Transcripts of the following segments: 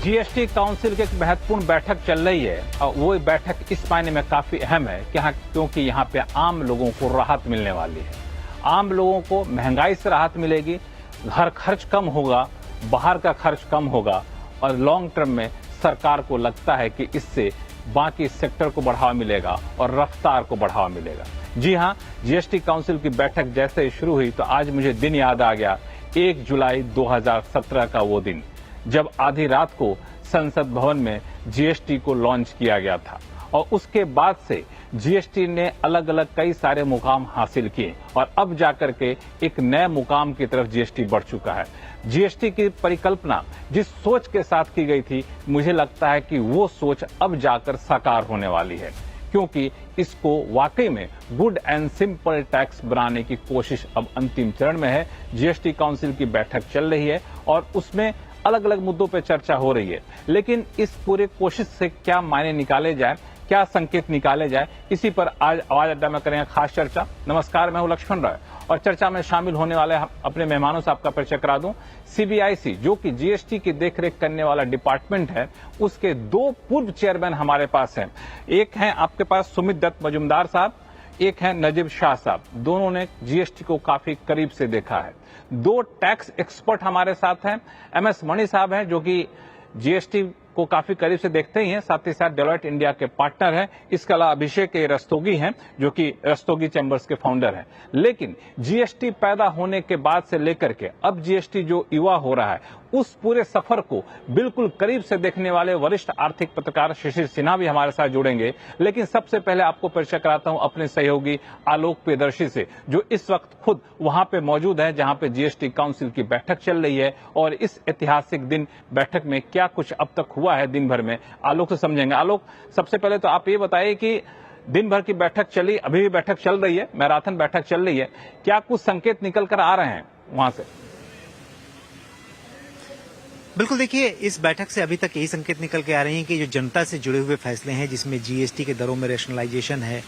GST council की एक महत्वपूर्ण बैठक चल रही है और वो बैठक इस मायने में काफी अहम है क्योंकि यहाँ पे आम लोगों को राहत मिलने वाली है। आम लोगों को महंगाई से राहत मिलेगी, घर खर्च कम होगा, बाहर का खर्च कम होगा और लॉन्ग टर्म में सरकार को लगता है कि इससे बाकी सेक्टर को बढ़ावा मिलेगा और रफ्तार को बढ़ावा मिलेगा। जी हाँ, जीएसटी काउंसिल की बैठक जैसे ही शुरू हुई तो आज मुझे दिन याद आ गया, 1 जुलाई 2017 का वो दिन जब आधी रात को संसद भवन में जीएसटी को लॉन्च किया गया था और उसके बाद से जीएसटी ने अलग अलग कई सारे मुकाम हासिल किए और अब जाकर के एक नए मुकाम की तरफ जीएसटी बढ़ चुका है। जीएसटी की परिकल्पना जिस सोच के साथ की गई थी, मुझे लगता है कि वो सोच अब जाकर साकार होने वाली है, क्योंकि इसको वाकई में गुड एंड सिंपल टैक्स बनाने की कोशिश अब अंतिम चरण में है। जीएसटी काउंसिल की बैठक चल रही है और उसमें अलग अलग मुद्दों पर चर्चा हो रही है, लेकिन इस पूरे कोशिश से क्या मायने निकाले जाए, क्या संकेत निकाले जाए, इसी पर आज आवाज अड्डा में करेंगे खास चर्चा। नमस्कार, मैं हूं लक्ष्मण राय और चर्चा में शामिल होने वाले अपने मेहमानों से आपका परिचय करा दूं। सीबीआईसी जो कि जीएसटी की देखरेख करने वाला डिपार्टमेंट है, उसके 2 पूर्व चेयरमैन हमारे पास हैं। एक हैं आपके पास सुमित दत्त मजूमदार साहब, एक है नजीब शाह साहब। दोनों ने जीएसटी को काफी करीब से देखा है। 2 टैक्स एक्सपर्ट हमारे साथ हैं। एमएस मणि साहब हैं जो कि जीएसटी को काफी करीब से देखते ही हैं, साथ ही साथ डेलोइट इंडिया के पार्टनर हैं। इसके अलावा अभिषेक रस्तोगी हैं जो कि रस्तोगी चैम्बर्स के फाउंडर हैं। लेकिन जीएसटी पैदा होने के बाद से लेकर के अब जीएसटी जो युवा हो रहा है, उस पूरे सफर को बिल्कुल करीब से देखने वाले वरिष्ठ आर्थिक पत्रकार शिशिर सिन्हा भी हमारे साथ जुड़ेंगे। लेकिन सबसे पहले आपको परिचय कराता हूं अपने सहयोगी आलोक प्रियदर्शी से, जो इस वक्त खुद वहां पे मौजूद है जहां पे जीएसटी काउंसिल की बैठक चल रही है और इस ऐतिहासिक दिन बैठक में क्या कुछ अब तक हुआ है दिन भर में, आलोक से समझेंगे। आलोक, सबसे पहले तो आप ये बताइए कि दिन भर की बैठक चली, अभी भी बैठक चल रही है, मैराथन बैठक चल रही है, क्या कुछ संकेत निकल कर आ रहे हैं वहां से? बिल्कुल, देखिए, इस बैठक से अभी तक यही संकेत निकल के आ रहे हैं कि जो जनता से जुड़े हुए फैसले हैं, जिसमें जीएसटी के दरों में रेशनलाइजेशन है,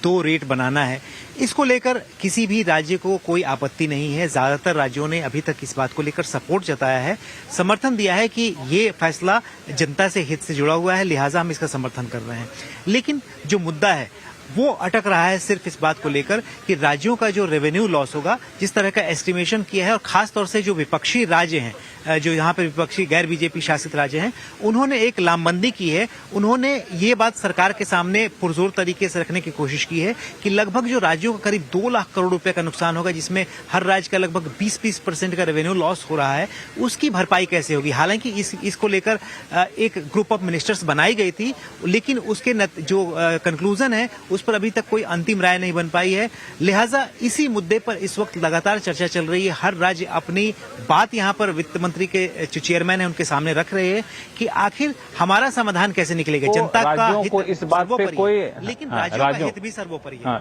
2 रेट बनाना है, इसको लेकर किसी भी राज्य को कोई आपत्ति नहीं है। ज्यादातर राज्यों ने अभी तक इस बात को लेकर सपोर्ट जताया है, समर्थन दिया है कि ये फैसला जनता से हित से जुड़ा हुआ है, लिहाजा हम इसका समर्थन कर रहे हैं। लेकिन जो मुद्दा है वो अटक रहा है सिर्फ इस बात को लेकर कि राज्यों का जो रेवेन्यू लॉस होगा, जिस तरह का एस्टिमेशन किया है, और खास तौर से जो विपक्षी राज्य हैं, जो यहाँ पे विपक्षी गैर बीजेपी शासित राज्य हैं, उन्होंने एक लामबंदी की है। उन्होंने ये बात सरकार के सामने पुरजोर तरीके से रखने की कोशिश की है कि लगभग जो राज्यों का करीब 2 लाख करोड़ रुपए का नुकसान होगा, जिसमें हर राज्य का लगभग 20% का रेवेन्यू लॉस हो रहा है, उसकी भरपाई कैसे होगी। हालांकि इसको लेकर एक ग्रुप ऑफ मिनिस्टर्स बनाई गई थी, लेकिन उसके जो कंक्लूजन है उस पर अभी तक कोई अंतिम राय नहीं बन पाई है। लिहाजा इसी मुद्दे पर इस वक्त लगातार चर्चा चल रही है। हर राज्य अपनी बात यहाँ पर वित्त मंत्री के जो चेयरमैन है उनके सामने रख रहे हैं कि आखिर हमारा समाधान कैसे निकलेगा। जनता का हित इस बात पे कोई, लेकिन राज्यों का हित भी सर्वोपरि है।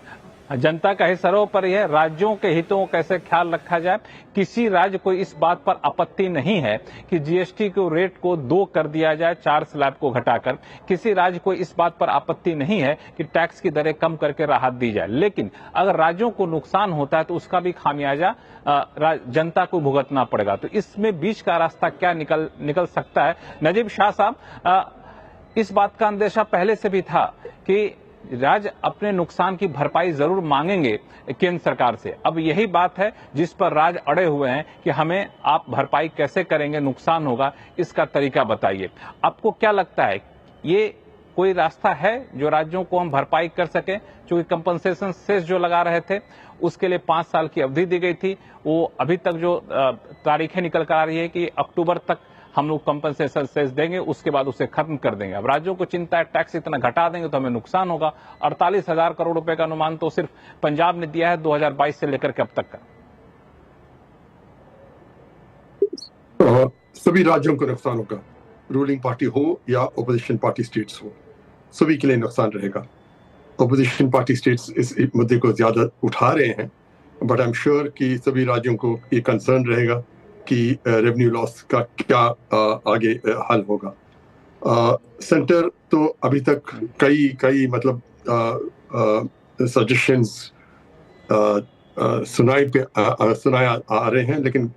जनता का हित सर्वोपरि है। राज्यों के हितों को कैसे ख्याल रखा जाए, किसी राज्य को इस बात पर आपत्ति नहीं है कि जीएसटी के रेट को 2 कर दिया जाए, 4 स्लैब को घटाकर। किसी राज्य को इस बात पर आपत्ति नहीं है कि टैक्स की दरें कम करके राहत दी जाए। लेकिन अगर राज्यों को नुकसान होता है तो उसका भी खामियाजा जनता को भुगतना पड़ेगा। तो इसमें बीच का रास्ता क्या निकल सकता है? नजीब शाह साहब, इस बात का अंदेशा पहले से भी था कि राज्य अपने नुकसान की भरपाई जरूर मांगेंगे केंद्र सरकार से। अब यही बात है जिस पर राज्य अड़े हुए हैं कि हमें आप भरपाई कैसे करेंगे, नुकसान होगा, इसका तरीका बताइए। आपको क्या लगता है, ये कोई रास्ता है जो राज्यों को हम भरपाई कर सकें? क्योंकि कंपनसेशन सेस जो लगा रहे थे उसके लिए 5 साल की अवधि दी गई थी, वो अभी तक जो तारीखें निकल कर आ रही है कि अक्टूबर तक हम लोग कंपनसेशन सेस देंगे, उसके बाद उसे खत्म कर देंगे। अब राज्यों को चिंता है टैक्स इतना घटा देंगे तो हमें नुकसान होगा। 48,000 करोड़ रुपए का अनुमान तो सिर्फ पंजाब ने दिया है 2022 से लेकर के अब तक का। सभी राज्यों को नुकसान होगा, रूलिंग पार्टी हो या ओपोजिशन पार्टी स्टेट्स हो, सभी के लिए नुकसान रहेगा। ओपोजिशन पार्टी स्टेट्स इस मुद्दे को ज्यादा उठा रहे हैं, बट आई एम श्योर कि सभी राज्यों को ये कंसर्न रहेगा कि रेवेन्यू लॉस का क्या आगे हल होगा। सेंटर तो अभी तक कई मतलब सजेशंस सुनाए आ रहे हैं, लेकिन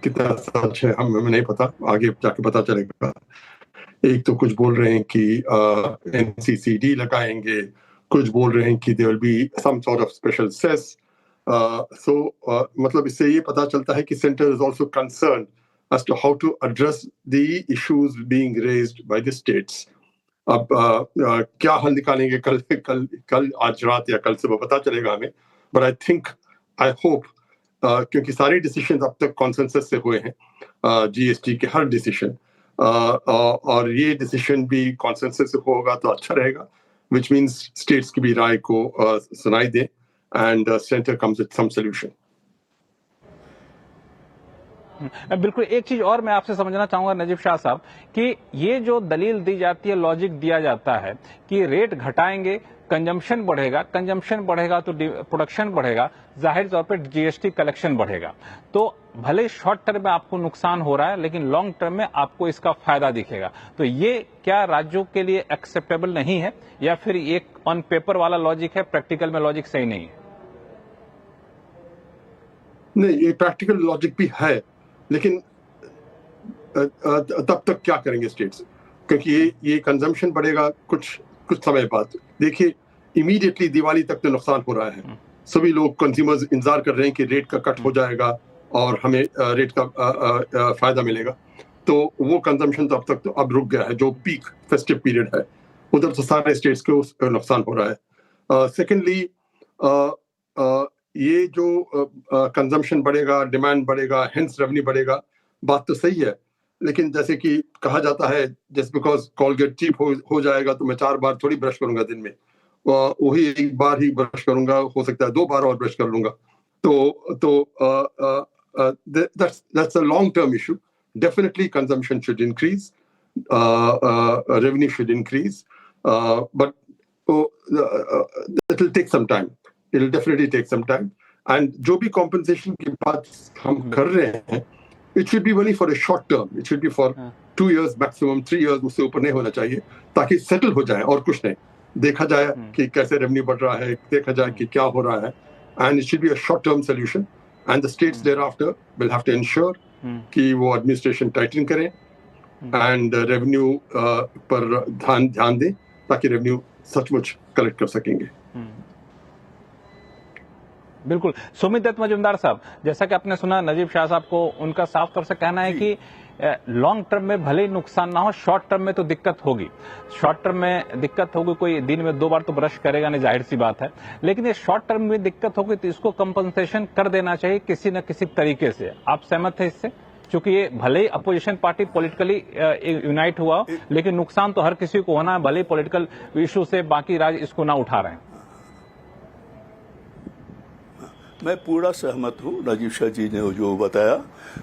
कितना सच है हमें नहीं पता, आगे जाके पता चलेगा। एक तो कुछ बोल रहे हैं कि NCCD लगाएंगे, कुछ बोल रहे हैं कि there will be some sort of special cess. So मतलब इससे ये पता चलता है कि centre is also concerned as to how to address the issues being raised by the states. अब क्या हल निकालेंगे कल आज रात या कल सुबह पता चलेगा हमें. बट आई होप क्योंकि सारे डिसीजन अब तक कॉन्सेंसस से हुए हैं, GST के हर डिसीजन, और ये डिसीजन भी कॉन्सेंसस से होगा तो अच्छा रहेगा, विच मीन्स स्टेट्स की भी राय को सुनाई दे and centre comes with some solution. बिल्कुल. एक चीज और मैं आपसे समझना चाहूंगा नजीब शाह साहब कि ये जो दलील दी जाती है, लॉजिक दिया जाता है कि रेट घटाएंगे, कंजम्पशन बढ़ेगा तो प्रोडक्शन बढ़ेगा, जाहिर तौर पर GST कलेक्शन बढ़ेगा. तो भले शॉर्ट टर्म में आपको नुकसान हो रहा है लेकिन लॉन्ग टर्म में आपको इसका फायदा दिखेगा. तो ये क्या राज्यों के लिए एक्सेप्टेबल नहीं है, या फिर एक ऑन पेपर वाला लॉजिक है, प्रैक्टिकल में लॉजिक सही नहीं है? नहीं, ये प्रैक्टिकल लॉजिक भी है, लेकिन तब तक क्या करेंगे स्टेट्स, क्योंकि ये कंजम्पशन बढ़ेगा कुछ समय बाद. देखिए, इमीडिएटली दिवाली तक तो नुकसान हो रहा है. सभी लोग कंज्यूमर्स इंतजार कर रहे हैं कि रेट का कट हो जाएगा और हमें रेट का फायदा मिलेगा. तो वो कंजम्पशन तो अब तक तो अब रुक गया है. जो पीक फेस्टिव पीरियड है उधर तो सारे स्टेट्स को नुकसान हो रहा है. सेकेंडली, ये जो कंजम्पशन बढ़ेगा, डिमांड बढ़ेगा, हेंस रेवेन्यू बढ़ेगा, बात तो सही है. लेकिन जैसे कि कहा जाता है, जस्ट बिकॉज कॉलगेट चीप हो जाएगा तो मैं 4 बार थोड़ी ब्रश करूंगा दिन में, वही 1 बार ही ब्रश करूंगा, हो सकता है 2 बार और ब्रश कर लूंगा. तो that's a long term issue. Definitely consumption should increase, revenue should increase, but it will take some time. It will definitely take some time. And जो भी compensation की बात हम कर रहे हैं, it should be only for a short term. It should be for 2 years maximum, 3 years, उससे ऊपर नहीं होना चाहिए, ताकि सेटल हो जाए और कुछ नहीं. देखा जाए कि कैसे रेवेन्यू बढ़ रहा है, देखा जाए कि क्या हो रहा है. And it should be a short term solution. And the states thereafter will have to ensure कि वो administration tighten करें and revenue पर ध्यान दें, ताकि revenue सचमुच कलेक्ट कर सकेंगे. बिल्कुल. सुमित दत्त मजूमदार साहब, जैसा कि आपने सुना नजीब शाह साहब को, उनका साफ तौर से कहना है कि लॉन्ग टर्म में भले ही नुकसान ना हो, शॉर्ट टर्म में तो दिक्कत होगी. शॉर्ट टर्म में दिक्कत होगी, कोई दिन में 2 बार तो ब्रश करेगा नहीं, जाहिर सी बात है. लेकिन ये शॉर्ट टर्म में दिक्कत होगी तो इसको कंपनसेशन कर देना चाहिए किसी न किसी तरीके से. आप सहमत हैं इससे? क्योंकि ये भले ही अपोजिशन पार्टी पॉलिटिकली यूनाइट हुआ, लेकिन नुकसान तो हर किसी को होना है, भले ही पॉलिटिकल इशू से बाकी राज्य इसको ना उठा रहे हैं. मैं पूरा सहमत हूँ नजीब शाह जी ने जो बताया,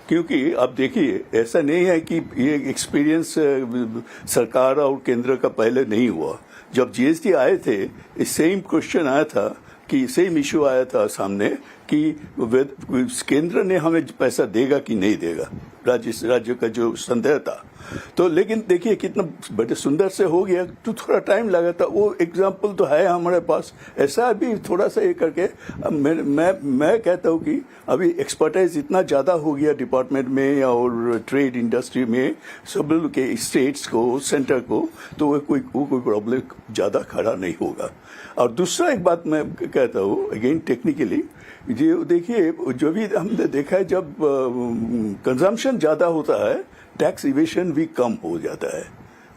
क्योंकि आप देखिए, ऐसा नहीं है कि ये एक्सपीरियंस सरकार और केंद्र का पहले नहीं हुआ. जब GST आए थे, सेम क्वेश्चन आया था कि सेम इशू आया था सामने कि केंद्र ने हमें पैसा देगा कि नहीं देगा, राज्य का जो संदेह था. तो लेकिन देखिए कितना बड़े सुंदर से हो गया, तो थोड़ा टाइम लगा था. वो एग्जाम्पल तो है हमारे पास. ऐसा भी थोड़ा सा ये करके मैं कहता हूँ कि अभी एक्सपर्टाइज इतना ज्यादा हो गया डिपार्टमेंट में और ट्रेड इंडस्ट्री में, सब लोग के स्टेट्स को, सेंटर को, तो वो कोई प्रॉब्लम ज्यादा खड़ा नहीं होगा. और दूसरा एक बात मैं कहता हूँ अगेन टेक्निकली, जो देखिए जो भी हमने देखा है, जब कंजम्पशन ज्यादा होता है टैक्स इवेशन भी कम हो जाता है.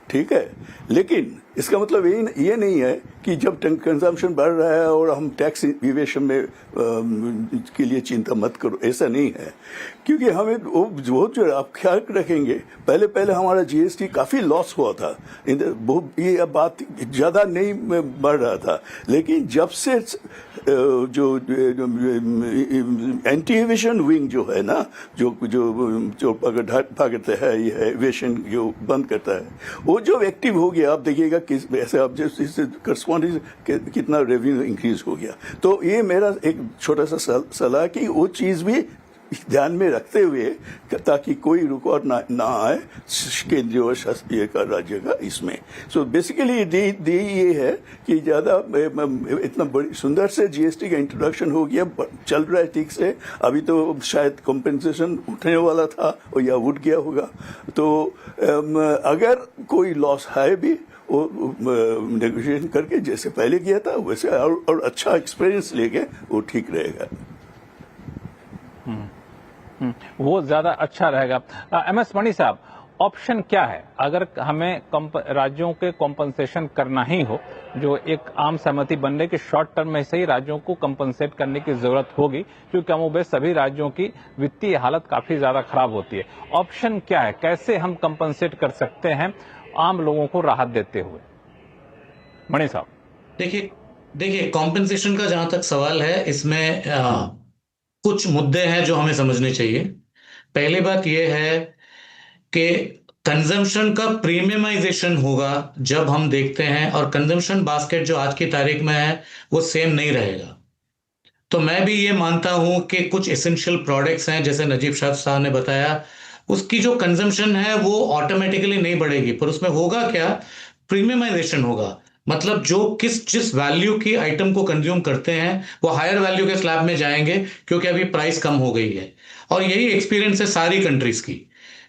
ठीक है, लेकिन इसका मतलब ये नहीं है कि जब कंजम्पशन बढ़ रहा है और हम टैक्स इवेशन में के लिए चिंता मत करो, ऐसा नहीं है. क्योंकि हमें वो जो आप ख्याल रखेंगे, पहले हमारा GST काफी लॉस हुआ था, ये बात ज्यादा नहीं बढ़ रहा था. लेकिन जब से जो एंटी एविएशन विंग जो है ना, जो भागते है, ये एविएशन जो बंद करता है, वो जो एक्टिव हो गया, आप देखिएगा ऐसे आप जैसे करस्पॉन्डिंग कितना रेवेन्यू इंक्रीज हो गया. तो ये मेरा एक छोटा सा सलाह कि वो चीज भी ध्यान में रखते हुए ताकि कोई रुकावट ना आए केंद्रीय और शासकीय का राज्य का इसमें। सो बेसिकली ये है कि ज्यादा इतना बड़ी सुंदर से जीएसटी का इंट्रोडक्शन हो गया, चल रहा है ठीक से। अभी तो शायद कॉम्पेंसेशन उठने वाला था और या उठ गया होगा। तो अगर कोई लॉस है भी वो नेगोशिएशन करके जैसे पहले किया था वैसे और अच्छा एक्सपीरियंस लेके वो ठीक रहेगा। वो ज्यादा अच्छा रहेगा। एमएस मणि साहब, ऑप्शन क्या है अगर हमें राज्यों के कॉम्पनसेशन करना ही हो, जो एक आम सहमति बनने के शॉर्ट टर्म में से ही राज्यों को कॉम्पनसेट करने की जरूरत होगी, क्योंकि कमोबेश सभी राज्यों की वित्तीय हालत काफी ज्यादा खराब होती है। ऑप्शन क्या है, कैसे हम कॉम्पनसेट कर सकते हैं आम लोगों को राहत देते हुए? मणि साहब, देखिए कॉम्पेंसेशन का जहां तक सवाल है, इसमें कुछ मुद्दे हैं जो हमें समझने चाहिए। पहली बात यह है कि कंजम्पशन का प्रीमियमाइजेशन होगा जब हम देखते हैं, और कंजम्पशन बास्केट जो आज की तारीख में है वो सेम नहीं रहेगा। तो मैं भी ये मानता हूं कि कुछ एसेंशियल प्रोडक्ट्स हैं, जैसे नजीब साहब ने बताया, उसकी जो कंजम्पशन है वो ऑटोमेटिकली नहीं बढ़ेगी, पर उसमें होगा क्या, प्रीमियमाइजेशन होगा। मतलब जो जिस वैल्यू की आइटम को कंज्यूम करते हैं वो हायर वैल्यू के स्लैब में जाएंगे, क्योंकि अभी प्राइस कम हो गई है। और यही एक्सपीरियंस है सारी कंट्रीज की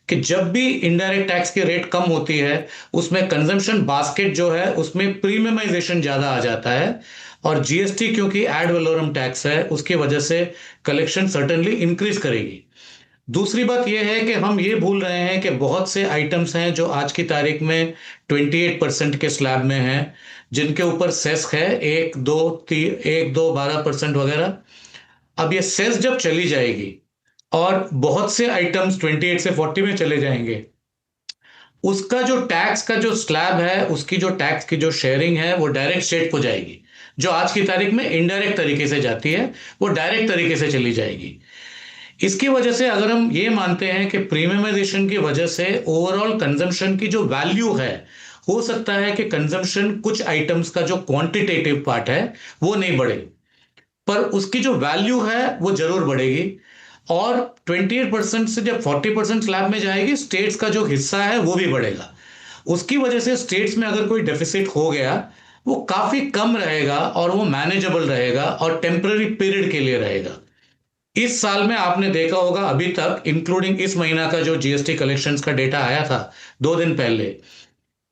कि जब भी इनडायरेक्ट टैक्स की रेट कम होती है उसमें कंजम्पशन बास्केट जो है उसमें प्रीमियमाइजेशन ज्यादा आ जाता है। और जीएसटी क्योंकि एड वैलोरम टैक्स है, उसकी वजह से कलेक्शन सर्टेनली इंक्रीज करेगी। दूसरी बात यह है कि हम ये भूल रहे हैं कि बहुत से आइटम्स हैं जो आज की तारीख में 28% के स्लैब में हैं, जिनके ऊपर सेस है 1, 2, 12% वगैरह। अब ये सेस जब चली जाएगी और बहुत से आइटम्स 28 से 40 में चले जाएंगे, उसका जो टैक्स का जो स्लैब है, उसकी जो टैक्स की जो शेयरिंग है वो डायरेक्ट स्टेट को जाएगी। जो आज की तारीख में इनडायरेक्ट तरीके से जाती है वो डायरेक्ट तरीके से चली जाएगी। इसकी वजह से अगर हम ये मानते हैं कि प्रीमियमाइजेशन की वजह से ओवरऑल कंजम्पशन की जो वैल्यू है, हो सकता है कि कंजम्पशन कुछ आइटम्स का जो क्वांटिटेटिव पार्ट है वो नहीं बढ़े, पर उसकी जो वैल्यू है वो जरूर बढ़ेगी। और 28% से जब 40% स्लैब में जाएगी, स्टेट्स का जो हिस्सा है वो भी बढ़ेगा। उसकी वजह से स्टेट्स में अगर कोई डेफिसिट हो गया वो काफी कम रहेगा और वो मैनेजेबल रहेगा और टेम्पररी पीरियड के लिए रहेगा। इस साल में आपने देखा होगा अभी तक, इंक्लूडिंग इस महीना का जो जीएसटी कलेक्शंस का डेटा आया था 2 दिन पहले,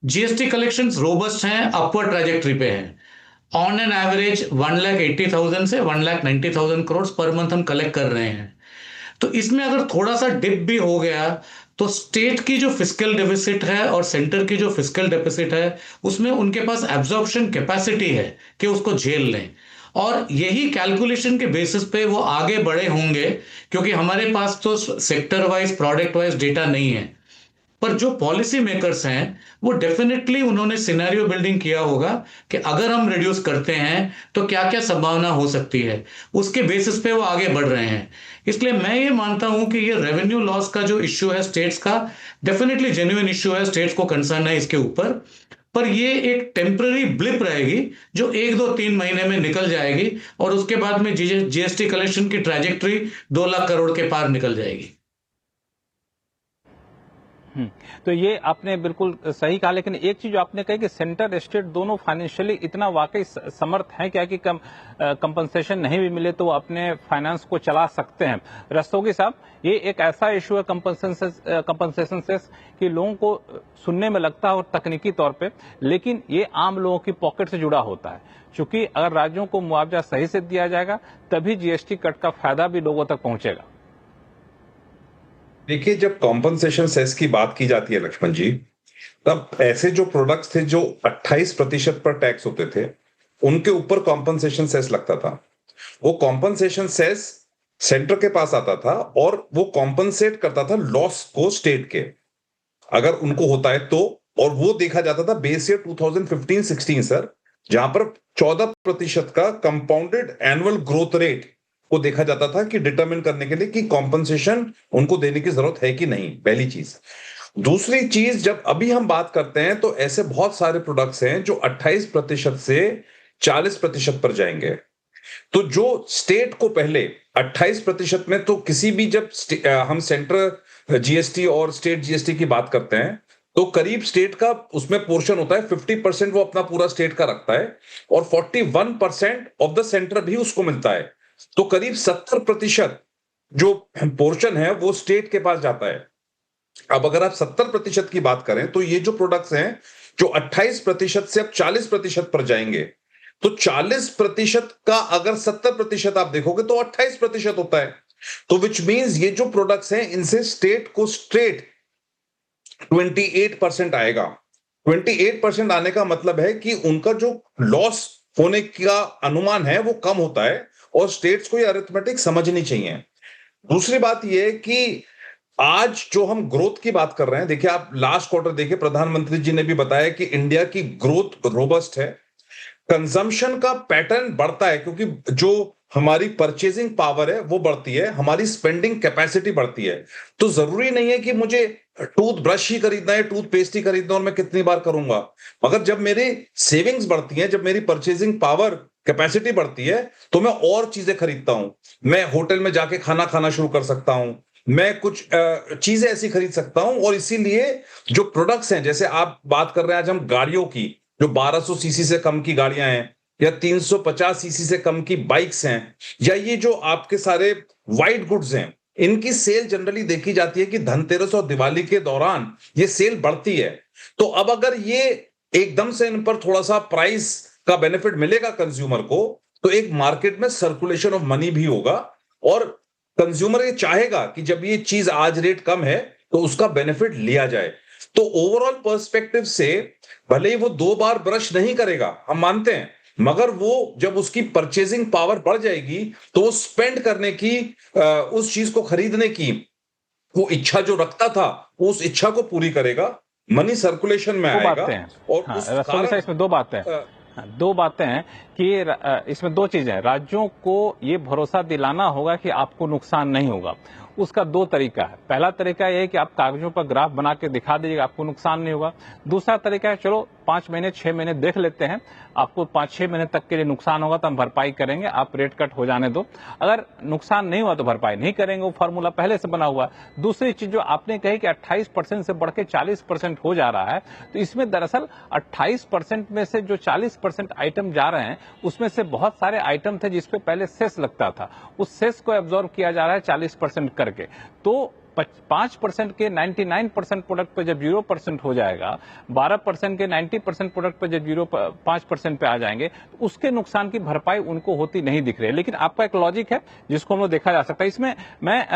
जीएसटी कलेक्शंस रोबस्ट हैं, अपवर्ड ट्रैजेक्टरी पे हैं। ऑन एन एवरेज 1,80,000 से 1,90,000 करोड़ पर मंथ हम कलेक्ट कर रहे हैं। तो इसमें अगर थोड़ा सा डिप भी हो गया तो स्टेट की जो फिस्कल डेफिसिट है और सेंटर की जो फिस्कल डेफिसिट है, उसमें उनके पास एब्जॉर्प्शन कैपेसिटी है कि उसको झेल लें। और यही कैलकुलेशन के बेसिस पे वो आगे बढ़े होंगे, क्योंकि हमारे पास तो sector wise product wise data नहीं है। पर जो पॉलिसी मेकर्स हैं वो डेफिनेटली उन्होंने सिनेरियो बिल्डिंग किया होगा कि अगर हम रिड्यूस करते हैं तो क्या क्या संभावना हो सकती है, उसके बेसिस पे वो आगे बढ़ रहे हैं। इसलिए मैं ये मानता हूं कि ये रेवेन्यू लॉस का जो इश्यू है स्टेट्स का, डेफिनेटली जेन्युइन इश्यू है, स्टेट्स को कंसर्न है इसके ऊपर, पर ये एक टेम्पररी ब्लिप रहेगी जो 1, 2, 3 महीने में निकल जाएगी और उसके बाद में जीएसटी कलेक्शन की ट्रैजेक्टरी 2 लाख करोड़ के पार निकल जाएगी। तो ये आपने बिल्कुल सही कहा, लेकिन एक चीज आपने कही कि सेंटर स्टेट दोनों फाइनेंशियली इतना वाकई समर्थ हैं क्या कि कंपनसेशन नहीं भी मिले तो वो अपने फाइनेंस को चला सकते हैं? रस्तोगी साहब, ये एक ऐसा इशू है कंपनसेशन सेस कि लोगों को सुनने में लगता है और तकनीकी तौर पे, लेकिन ये आम लोगों की पॉकेट से जुड़ा होता है। चूंकि अगर राज्यों को मुआवजा सही से दिया जाएगा तभी जीएसटी कट का फायदा भी लोगों तक पहुंचेगा। देखिए, जब कॉम्पनसेशन सेस की बात की जाती है लक्ष्मण जी, तब ऐसे जो प्रोडक्ट्स थे जो 28% पर टैक्स होते थे उनके ऊपर कॉम्पनसेशन सेस लगता था। वो कॉम्पनसेशन सेस सेंटर के पास आता था और वो कॉम्पनसेट करता था लॉस को स्टेट के, अगर उनको होता है तो। और वो देखा जाता था बेस ईयर 2015-16 सर, जहां पर 14% का कंपाउंडेड एनुअल ग्रोथ रेट को देखा जाता था कि डिटरमिन करने के लिए कि कॉम्पनसेशन उनको देने की जरूरत है कि नहीं, पहली चीज। दूसरी चीज, जब अभी हम बात करते हैं तो ऐसे बहुत सारे प्रोडक्ट्स हैं जो 28% से 40% पर जाएंगे। तो जो स्टेट को पहले 28% में, तो किसी भी जब हम सेंट्रल जीएसटी और स्टेट जीएसटी की बात करते हैं तो करीब स्टेट का उसमें पोर्शन होता है 50% वो अपना पूरा स्टेट का रखता है और 41% ऑफ द सेंटर भी उसको मिलता है। तो करीब 70% जो पोर्शन है वो स्टेट के पास जाता है। अब अगर आप 70% की बात करें तो ये जो प्रोडक्ट्स हैं जो 28% से अब 40% पर जाएंगे, तो 40% का अगर 70% आप देखोगे तो 28% होता है। तो विच मींस ये जो प्रोडक्ट्स हैं इनसे स्टेट को स्ट्रेट 28% आएगा। 28% आने का मतलब है कि उनका जो लॉस होने का अनुमान है वो कम होता है और स्टेट्स को ये अरिथमेटिक समझनी चाहिए। दूसरी बात यह है कि आज जो हम ग्रोथ की बात कर रहे हैं, देखिए आप लास्ट क्वार्टर देखिए, प्रधानमंत्री जी ने भी बताया कि इंडिया की ग्रोथ रोबस्ट है, कंजम्पशन का पैटर्न बढ़ता है क्योंकि जो हमारी परचेजिंग पावर है वो बढ़ती है, हमारी स्पेंडिंग कैपेसिटी बढ़ती है। तो जरूरी नहीं है कि मुझे टूथ ब्रश ही खरीदना है, टूथपेस्ट ही खरीदना और मैं कितनी बार करूंगा, मगर जब मेरी सेविंग्स बढ़ती है, जब मेरी परचेजिंग पावर कैपेसिटी बढ़ती है तो मैं और चीजें खरीदता हूं। मैं होटल में जाके खाना खाना शुरू कर सकता हूं, मैं कुछ चीजें ऐसी खरीद सकता हूं। और इसीलिए जो प्रोडक्ट्स हैं, जैसे आप बात कर रहे हैं आज हम गाड़ियों की, जो 1200 सीसी से कम की गाड़ियां हैं या 350 सीसी से कम की बाइक्स हैं, या ये जो आपके सारे वाइट गुड्स हैं, इनकी सेल जनरली देखी जाती है कि धनतेरस और दिवाली के दौरान ये सेल बढ़ती है। तो अब अगर ये एकदम से इन पर थोड़ा सा प्राइस का बेनिफिट मिलेगा कंज्यूमर को, तो एक मार्केट में सर्कुलेशन ऑफ मनी भी होगा और कंज्यूमर ये चाहेगा कि जब ये चीज आज रेट कम है तो उसका बेनिफिट लिया जाए। तो ओवरऑल पर्सपेक्टिव से भले ही वो 2 बार ब्रश नहीं करेगा, हम मानते हैं, मगर वो जब उसकी परचेजिंग पावर बढ़ जाएगी तो वो स्पेंड करने की, उस चीज को खरीदने की वो इच्छा जो रखता था वो उस इच्छा को पूरी करेगा, मनी सर्कुलेशन में आएगा। और हाँ, उस कारण इसमें दो बातें हैं कि इसमें दो चीजें हैं। राज्यों को ये भरोसा दिलाना होगा कि आपको नुकसान नहीं होगा। उसका 2 तरीका है। पहला तरीका यह है कि आप कागजों पर ग्राफ बना के दिखा दीजिएगा, आपको नुकसान नहीं होगा। दूसरा तरीका है चलो 5 महीने 6 महीने देख लेते हैं, आपको 5-6 महीने तक के लिए नुकसान होगा तो हम भरपाई करेंगे, आप रेट कट हो जाने दो। अगर नुकसान नहीं हुआ तो भरपाई नहीं करेंगे, वो फॉर्मूला पहले से बना हुआ है। दूसरी चीज जो आपने कही कि 28% से बढ़ के 40% हो जा रहा है, तो इसमें दरअसल 28% में से जो 40% आइटम जा रहे हैं उसमें से बहुत सारे आइटम थे जिसपे पहले सेस लगता था, उस सेस को एब्जॉर्ब किया जा रहा है 40% करके। तो 5% के 99% प्रोडक्ट पे जब 0% हो जाएगा, 12% के 90% प्रोडक्ट पे जब 5% पे आ जाएंगे, तो उसके नुकसान की भरपाई उनको होती नहीं दिख रही है। लेकिन आपका एक लॉजिक है जिसको हम लोग देखा जा सकता है। इसमें मैं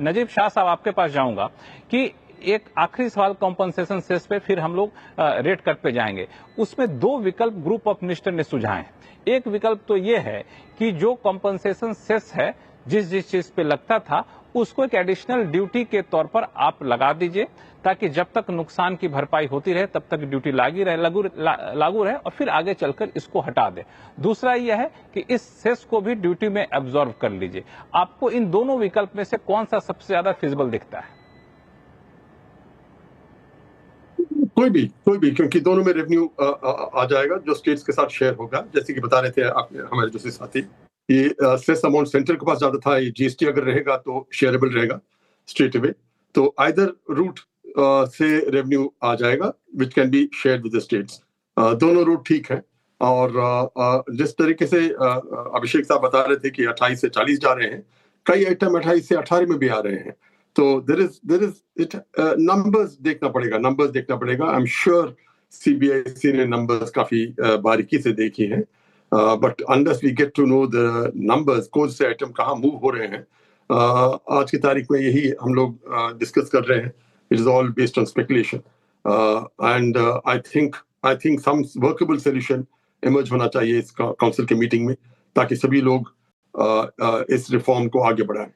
नजीब शाह साहब आपके पास जाऊंगा कि एक आखिरी सवाल कॉम्पनसेशन सेस पे, फिर हम लोग रेट कट पे जाएंगे। उसमें 2 विकल्प ग्रुप ऑफ मिनिस्टर ने सुझाए हैं। एक विकल्प तो ये है कि जो कॉम्पनसेशन सेस है जिस चीज पे लगता था उसको एक एडिशनल ड्यूटी के तौर पर आप लगा दीजिए, ताकि जब तक नुकसान की भरपाई होती रहे तब तक ड्यूटी लागू रहे और फिर आगे चलकर इसको हटा दे। दूसरा यह है कि इस सेस को भी ड्यूटी में एब्जॉर्व कर लीजिए। आपको इन दोनों विकल्प में से कौन सा सबसे ज्यादा फिजिबल दिखता है? कोई भी, क्योंकि दोनों में रेवेन्यू आ जाएगा जो स्टेट्स के साथ शेयर होगा। जैसे कि बता रहे थे आपने, हमारे दूसरे साथी, ये सेस अमाउंट सेंटर के पास ज्यादा था, ये जीएसटी अगर रहेगा तो शेयरेबल रहेगा स्ट्रेट अवे। तो आइदर रूट से रेवेन्यू आ जाएगा which can be shared with the states. दोनों रूट ठीक है। और जिस तरीके से अभिषेक साहब बता रहे थे कि 28 से 40 जा रहे हैं, कई आइटम 28 से 18 में भी आ रहे हैं। तो देयर इज इट, नंबर्स देखना पड़ेगा। आई एम श्योर सीबीआईसी ने नंबर्स काफी बारीकी से देखी हैं, but unless we get to know the numbers, कौन से आइटम कहाँ मूव हो रहे हैं, आज की तारीख में यही हम लोग डिस्कस कर रहे हैं। It is all based on speculation and I think some workable solution emerge होना चाहिए इस काउंसिल के मीटिंग में, ताकि सभी लोग इस रिफॉर्म को आगे बढ़ाएं।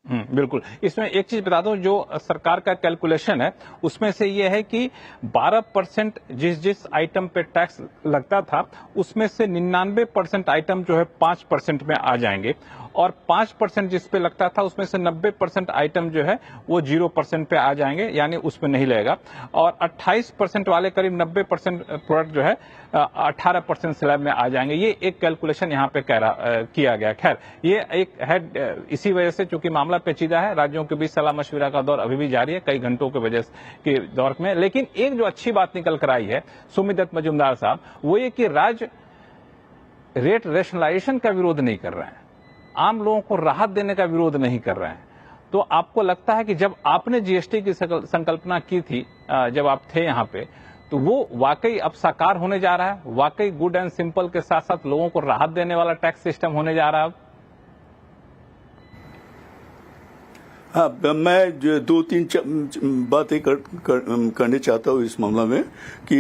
बिल्कुल। इसमें एक चीज बता दूं, जो सरकार का कैलकुलेशन है उसमें से ये है कि 12% जिस आइटम पे टैक्स लगता था उसमें से 99% आइटम जो है 5% में आ जाएंगे, और 5% जिस पे लगता था उसमें से 90% आइटम जो है वो 0% पे आ जाएंगे, यानी उसमें नहीं लगेगा। और 28% वाले करीब 90% प्रोडक्ट जो है 18% स्लैब में आ जाएंगे। ये एक कैलकुलेशन यहाँ पे किया गया। खैर, ये एक है, इसी वजह से चूंकि मामला पेचीदा है, राज्यों के बीच सलाह मशविरा का दौर अभी भी जारी है कई घंटों के वजह के दौर में। लेकिन एक जो अच्छी बात निकल कर आई है सुमित दत्त मजूमदार साहब, वो ये कि राज्य रेट रैशनलाइजेशन का विरोध नहीं कर रहे हैं, आम लोगों को राहत देने का विरोध नहीं कर रहे हैं। तो आपको लगता है कि जब आपने जीएसटी की संकल्पना की थी, जब आप थे यहाँ पे, तो वो वाकई अब साकार होने जा रहा है? वाकई गुड एंड सिंपल के साथ साथ लोगों को राहत देने वाला टैक्स सिस्टम होने जा रहा है अब? हाँ, मैं जो 2-3 बातें करने चाहता हूँ इस मामला में कि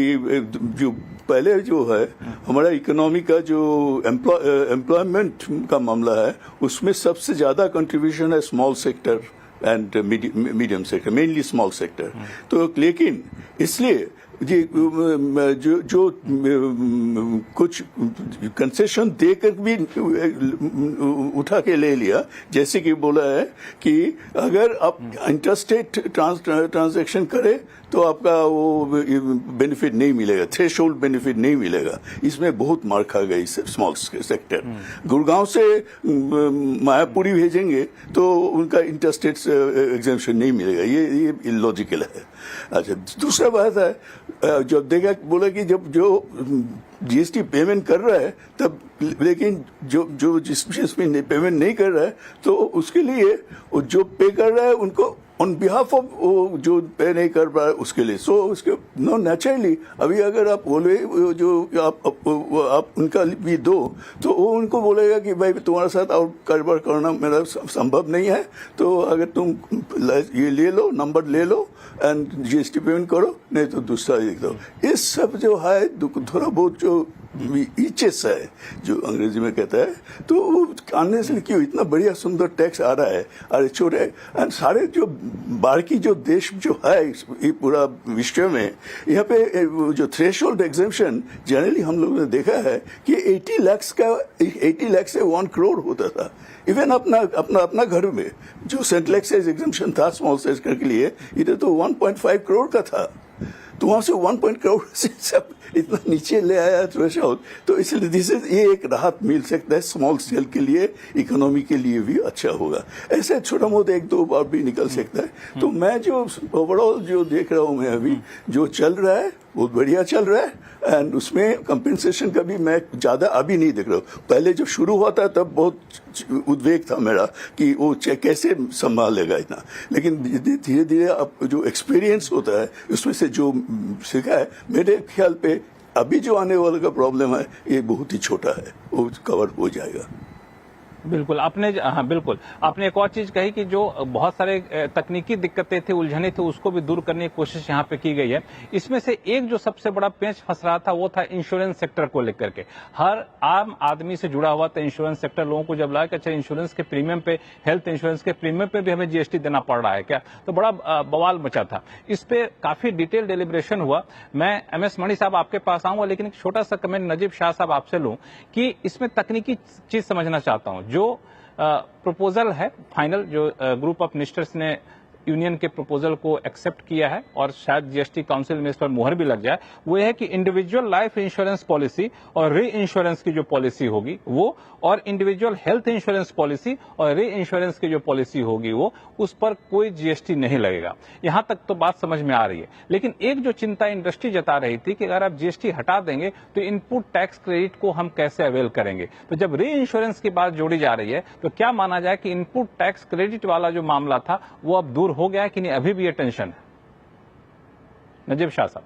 जो पहले जो है हमारा इकोनॉमी का जो एम्प्लॉयमेंट का मामला है उसमें सबसे ज्यादा कंट्रीब्यूशन है small sector and medium sector, mainly small sector. तो लेकिन इसलिए जो कुछ कंसेशन देकर भी उठा के ले लिया, जैसे कि बोला है कि अगर आप इंटरस्टेट ट्रांजैक्शन करें तो आपका वो बेनिफिट नहीं मिलेगा, थ्रेशोल्ड बेनिफिट नहीं मिलेगा। इसमें बहुत मार खा गई स्मॉल सेक्टर। गुड़गांव से मायापुरी भेजेंगे तो उनका इंटरस्टेट एग्जेम्पशन नहीं मिलेगा, ये इलॉजिकल है। अच्छा, दूसरा बात है, जब देखा बोला कि जब जो जीएसटी पेमेंट कर रहा है तब, लेकिन जो जिसमें पेमेंट नहीं कर रहा है तो उसके लिए वो जो पे कर रहा है उनको ऑन बिहाफ ऑफ वो जो पे नहीं कर पा रहा है उसके लिए, सो उसके नो नेचुरली अभी अगर आप बोले जो आप उनका भी दो तो वो उनको बोलेगा कि भाई तुम्हारे साथ और कारोबार करना मेरा संभव नहीं है, तो अगर तुम ये ले लो, नंबर ले लो एंड जीएसटी पेमेंट करो, नहीं तो दूसरा देख दो। इस सब जो है थोड़ा बहुत जो ईचेस है जो अंग्रेजी में कहता है, तो वो आने से क्यों इतना बढ़िया सुंदर टैक्स आ रहा है, अरे छोटे सारे जो बाकी जो देश जो है ये पूरा विश्व में, यहाँ पे जो थ्रेशोल्ड एग्जेम्पशन जनरली हम लोगों ने देखा है कि 80 लाख से 1 करोड़ होता था। इवन अपना घर में जो सेंट्रल एक्साइज एग्जेम्पशन था स्मॉल सेक्टर के लिए, इधर तो 1.5 करोड़ का था, तो वहां से 1 करोड़ से सब इतना नीचे ले आया थ्रेशोल्ड। तो इसलिए ये एक राहत मिल सकता है स्मॉल स्केल के लिए, इकोनॉमी के लिए भी अच्छा होगा। ऐसे छोटा मोटा 1-2 बार भी निकल सकता है। तो मैं जो ओवरऑल जो देख रहा हूँ मैं अभी जो चल रहा है बहुत बढ़िया चल रहा है, एंड उसमें कंपेंसेशन का भी मैं ज्यादा अभी नहीं देख रहा हूँ। पहले जब शुरू हुआ था तब बहुत उद्वेग था मेरा कि वो कैसे संभालेगा इतना, लेकिन धीरे धीरे अब जो एक्सपीरियंस होता है उसमें से जो सीखा है, मेरे ख्याल पे अभी जो आने वाला का प्रॉब्लम है ये बहुत ही छोटा है, वो कवर हो जाएगा। बिल्कुल, आपने एक और चीज कही कि जो बहुत सारे तकनीकी दिक्कतें थी, उलझने थे, उसको भी दूर करने की कोशिश यहाँ पे की गई है। इसमें से एक जो सबसे बड़ा पेंच फंस रहा था वो था इंश्योरेंस सेक्टर को लेकर के। हर आम आदमी से जुड़ा हुआ था इंश्योरेंस सेक्टर। लोगों को जब लगा कि अच्छा इंश्योरेंस के प्रीमियम पे, हेल्थ इंश्योरेंस के प्रीमियम पे भी हमें जीएसटी देना पड़ रहा है क्या, तो बड़ा बवाल मचा था। इस पे काफी डिटेल डेलिब्रेशन हुआ। मैं MS मणि साहब आपके पास आऊंगा, लेकिन एक छोटा सा कमेंट नजीब शाह साहब आपसे लूं कि इसमें तकनीकी चीज समझना चाहता हूं। जो प्रपोजल है फाइनल, जो ग्रुप ऑफ मिनिस्टर्स ने यूनियन के प्रपोजल को एक्सेप्ट किया है और शायद जीएसटी काउंसिल में इस पर मुहर भी लग जाए, वो है कि इंडिविजुअल लाइफ इंश्योरेंस पॉलिसी और री इंश्योरेंस की जो पॉलिसी होगी वो, और इंडिविजुअल हेल्थ इंश्योरेंस पॉलिसी और री इंश्योरेंस की जो पॉलिसी होगी वो, उस पर कोई जीएसटी नहीं लगेगा। यहां तक तो बात समझ में आ रही है। लेकिन एक जो चिंता इंडस्ट्री जता रही थी कि अगर आप जीएसटी हटा देंगे तो इनपुट टैक्स क्रेडिट को हम कैसे अवेल करेंगे। तो जब री इंश्योरेंस की बात जोड़ी जा रही है तो क्या माना जाए कि इनपुट टैक्स क्रेडिट वाला जो मामला था वो अब दूर हो गया है कि नहीं, अभी भी ये टेंशन है? नजीब शाह साहब।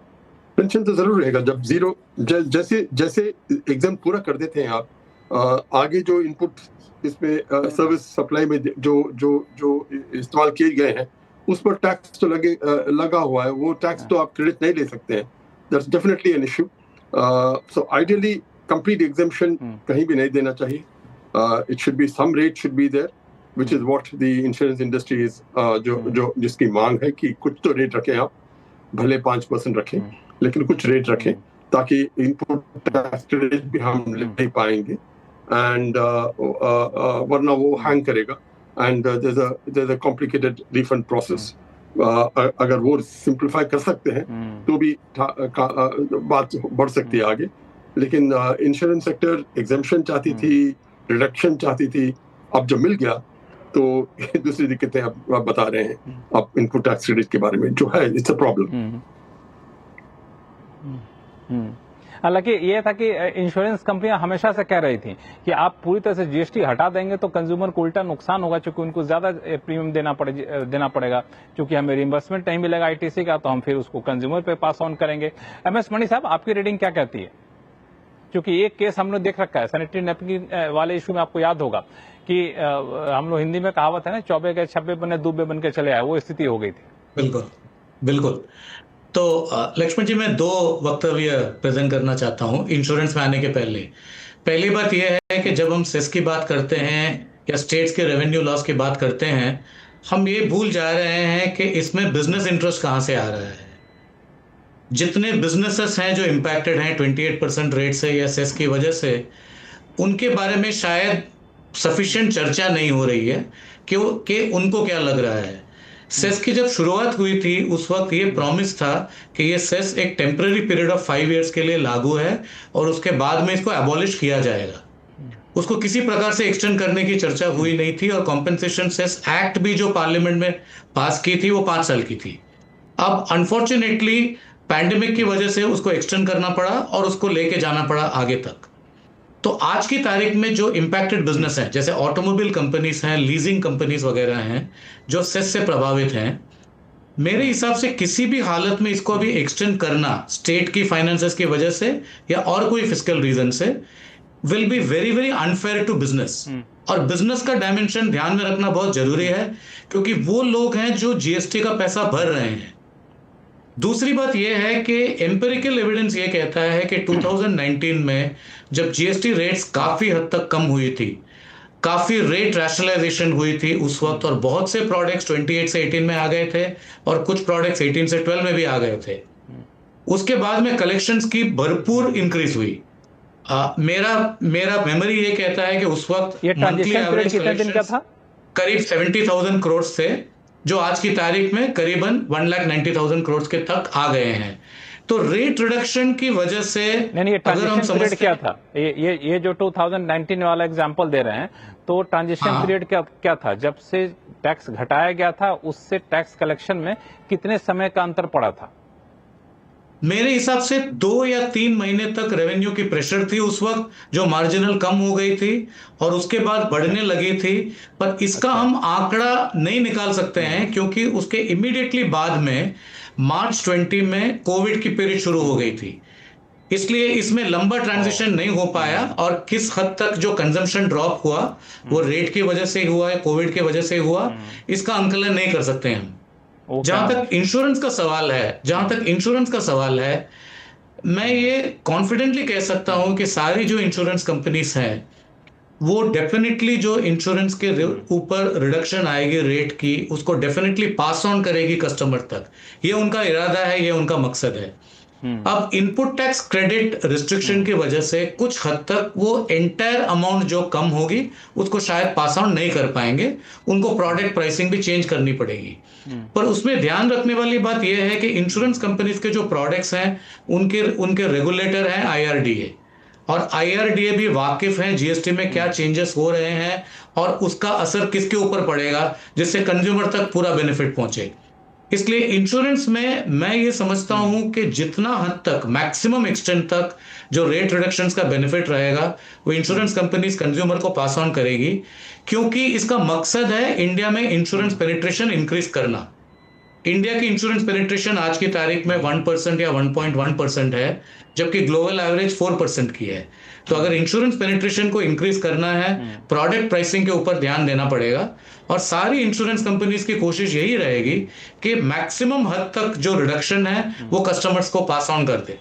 टेंशन तो जरूर रहेगा जब जीरो जैसे एग्जाम पूरा कर देते हैं आप, आगे जो इनपुट इसमें सर्विस सप्लाई में जो इस्तेमाल किए गए हैं उस पर टैक्स तो लगा हुआ है, वो टैक्स तो आप क्रेडिट नहीं ले सकते हैं। That's definitely an issue. So ideally complete exemption कहीं भी नहीं देना चाहिए। It should be, some rate should be there, which is what the insurance industry is, जो जिसकी मांग है कि कुछ तो रेट रखें आप, भले 5% रखें लेकिन कुछ रेट रखें ताकि इनपुट टैक्स क्रेडिट भी हम ले नहीं पाएंगे, एंड वरना वो हैंग करेगा, and there a complicated refund process. अगर वो सिंप्लीफाई कर सकते हैं तो भी बात बढ़ सकती है आगे। लेकिन इंश्योरेंस सेक्टर एग्जेम्पशन चाहती थी, रिडक्शन चाहती थी, अब जब मिल गया तो दूसरी दिक्कतें आप बता रहे हैं अब इनपुट टैक्स क्रेडिट के बारे में, जो है इट्स अ प्रॉब्लम। हालांकि ये था कि इंश्योरेंस कंपनियां हमेशा से कह रही थी कि आप पूरी तरह से जीएसटी हटा देंगे तो कंज्यूमर को उल्टा नुकसान होगा, क्योंकि उनको ज्यादा प्रीमियम देना पड़ेगा, क्योंकि हमें रिइंबर्समेंट नहीं मिलेगा आईटीसी का, तो हम फिर उसको कंज्यूमर पे पास ऑन करेंगे। एमएस मणि साहब, आपकी रीडिंग क्या कहती है? क्योंकि एक केस हमने देख रखा है सैनिटरी नैपकिन वाले इशू में, आपको याद होगा कि हम लोग हिंदी में कहावत है ना, चौबे गए छब्बे बने दूबे बन के चले आए, वो स्थिति हो गई थी। बिल्कुल बिल्कुल। तो लक्ष्मण जी, मैं 2 वक्तव्य प्रेजेंट करना चाहता हूं इंश्योरेंस में आने के पहले। पहली बात यह है कि जब हम सेस की बात करते हैं या स्टेट्स के रेवेन्यू लॉस की बात करते हैं, हम ये भूल जा रहे हैं कि इसमें बिजनेस इंटरेस्ट कहां से आ रहा है। जितने बिजनेसेस हैं जो इंपैक्टेड हैं 28% रेट से या सेस की वजह से, उनके बारे में शायद सफिशिएंट चर्चा नहीं हो रही है कि उनको क्या लग रहा है। सेस की जब शुरुआत हुई थी उस वक्त ये प्रॉमिस था कि ये सेस एक टेम्पररी पीरियड ऑफ 5 इयर्स के लिए लागू है और उसके बाद में इसको एबॉलिश किया जाएगा। उसको किसी प्रकार से एक्सटेंड करने की चर्चा हुई नहीं थी, और कॉम्पेंसेशन सेस एक्ट भी जो पार्लियामेंट में पास की थी वो 5 साल की थी। अब अनफॉर्चुनेटली पैंडेमिक की वजह से उसको एक्सटेंड करना पड़ा और उसको लेके जाना पड़ा आगे तक। तो आज की तारीख में जो इंपैक्टेड बिजनेस हैं, जैसे ऑटोमोबाइल कंपनीज हैं, लीजिंग कंपनीज वगैरह हैं, जो सेस से प्रभावित हैं, मेरे हिसाब से किसी भी हालत में इसको अभी एक्सटेंड करना स्टेट की फाइनेंसेस की वजह से या और कोई फिस्कल रीजन से will be very very unfair to business. और बिजनेस का डायमेंशन ध्यान में रखना बहुत जरूरी है, क्योंकि वो लोग हैं जो जीएसटी का पैसा भर रहे हैं। दूसरी बात यह है कि एम्पिरिकल एविडेंस ये कहता है कि 2019 में जब जीएसटी रेट्स काफी हद तक कम हुई थी, काफी रेट रैशनलाइजेशन हुई थी उस वक्त, और बहुत से प्रोडक्ट्स 28 से 18 में आ गए थे और कुछ प्रोडक्ट्स 18 से 12 में भी आ गए थे। उसके बाद में कलेक्शंस की भरपूर इंक्रीज हुई। मेरा मेमोरी ये कहता है कि उस वक्त ये ट्रांजेक्शन पीरियड कितने दिन का था? करीब 70,000 करोड़ थे, जो आज की तारीख में करीबन 1,90,000 करोड़ के तक आ गए हैं। तो रेट रिडक्शन की वजह से नहीं, अगर हम समझते क्या था, ये जो 2019 वाला एग्जांपल दे रहे हैं, तो ट्रांजिशन पीरियड क्या था? जब से टैक्स घटाया गया था उससे टैक्स कलेक्शन में कितने समय का अंतर पड़ा था? मेरे हिसाब से 2 या 3 महीने तक रेवेन्यू की प्रेशर थी उस वक्त, जो मार्जिनल कम हो गई थी और उसके बाद बढ़ने लगी थी। पर इसका हम आंकड़ा नहीं निकाल सकते हैं, क्योंकि उसके इमीडिएटली बाद में मार्च 20 में कोविड की पीरियड शुरू हो गई थी, इसलिए इसमें लंबा ट्रांजिशन नहीं हो पाया। और किस हद तक जो कंजम्पशन ड्रॉप हुआ वो रेट की वजह से हुआ है, कोविड की वजह से हुआ, इसका आंकलन नहीं कर सकते हम। जहां तक इंश्योरेंस का सवाल है, मैं ये कॉन्फिडेंटली कह सकता हूं कि सारी जो इंश्योरेंस कंपनीज हैं वो डेफिनेटली जो इंश्योरेंस के ऊपर रिडक्शन आएगी रेट की, उसको डेफिनेटली पास ऑन करेगी कस्टमर तक। ये उनका इरादा है, ये उनका मकसद है। अब इनपुट टैक्स क्रेडिट रिस्ट्रिक्शन की वजह से कुछ हद तक वो एंटायर अमाउंट जो कम होगी उसको शायद पास ऑन नहीं कर पाएंगे, उनको प्रोडक्ट प्राइसिंग भी चेंज करनी पड़ेगी। पर उसमें ध्यान रखने वाली बात यह है कि इंश्योरेंस कंपनीज के जो प्रोडक्ट्स हैं उनके रेगुलेटर हैं IRDA, और IRDA भी वाकिफ हैं जीएसटी में क्या चेंजेस हो रहे हैं और उसका असर किसके ऊपर पड़ेगा, जिससे कंज्यूमर तक पूरा बेनिफिट पहुंचे। इसलिए इंश्योरेंस में मैं ये समझता हूं कि जितना हद तक मैक्सिमम एक्सटेंट तक जो रेट रिडक्शंस का बेनिफिट रहेगा वो इंश्योरेंस कंपनीज कंज्यूमर को पास ऑन करेगी, क्योंकि इसका मकसद है इंडिया में इंश्योरेंस पेनिट्रेशन इंक्रीज करना। इंडिया की इंश्योरेंस पेनिट्रेशन आज की तारीख में 1% या 1.1% है, जबकि ग्लोबल एवरेज 4% की है। तो अगर इंश्योरेंस पेनिट्रेशन को इंक्रीज करना है, प्रोडक्ट प्राइसिंग के ऊपर ध्यान देना पड़ेगा, और सारी इंश्योरेंस कंपनीज की कोशिश यही रहेगी कि मैक्सिमम हद तक जो रिडक्शन है वो कस्टमर्स को पास ऑन कर दे।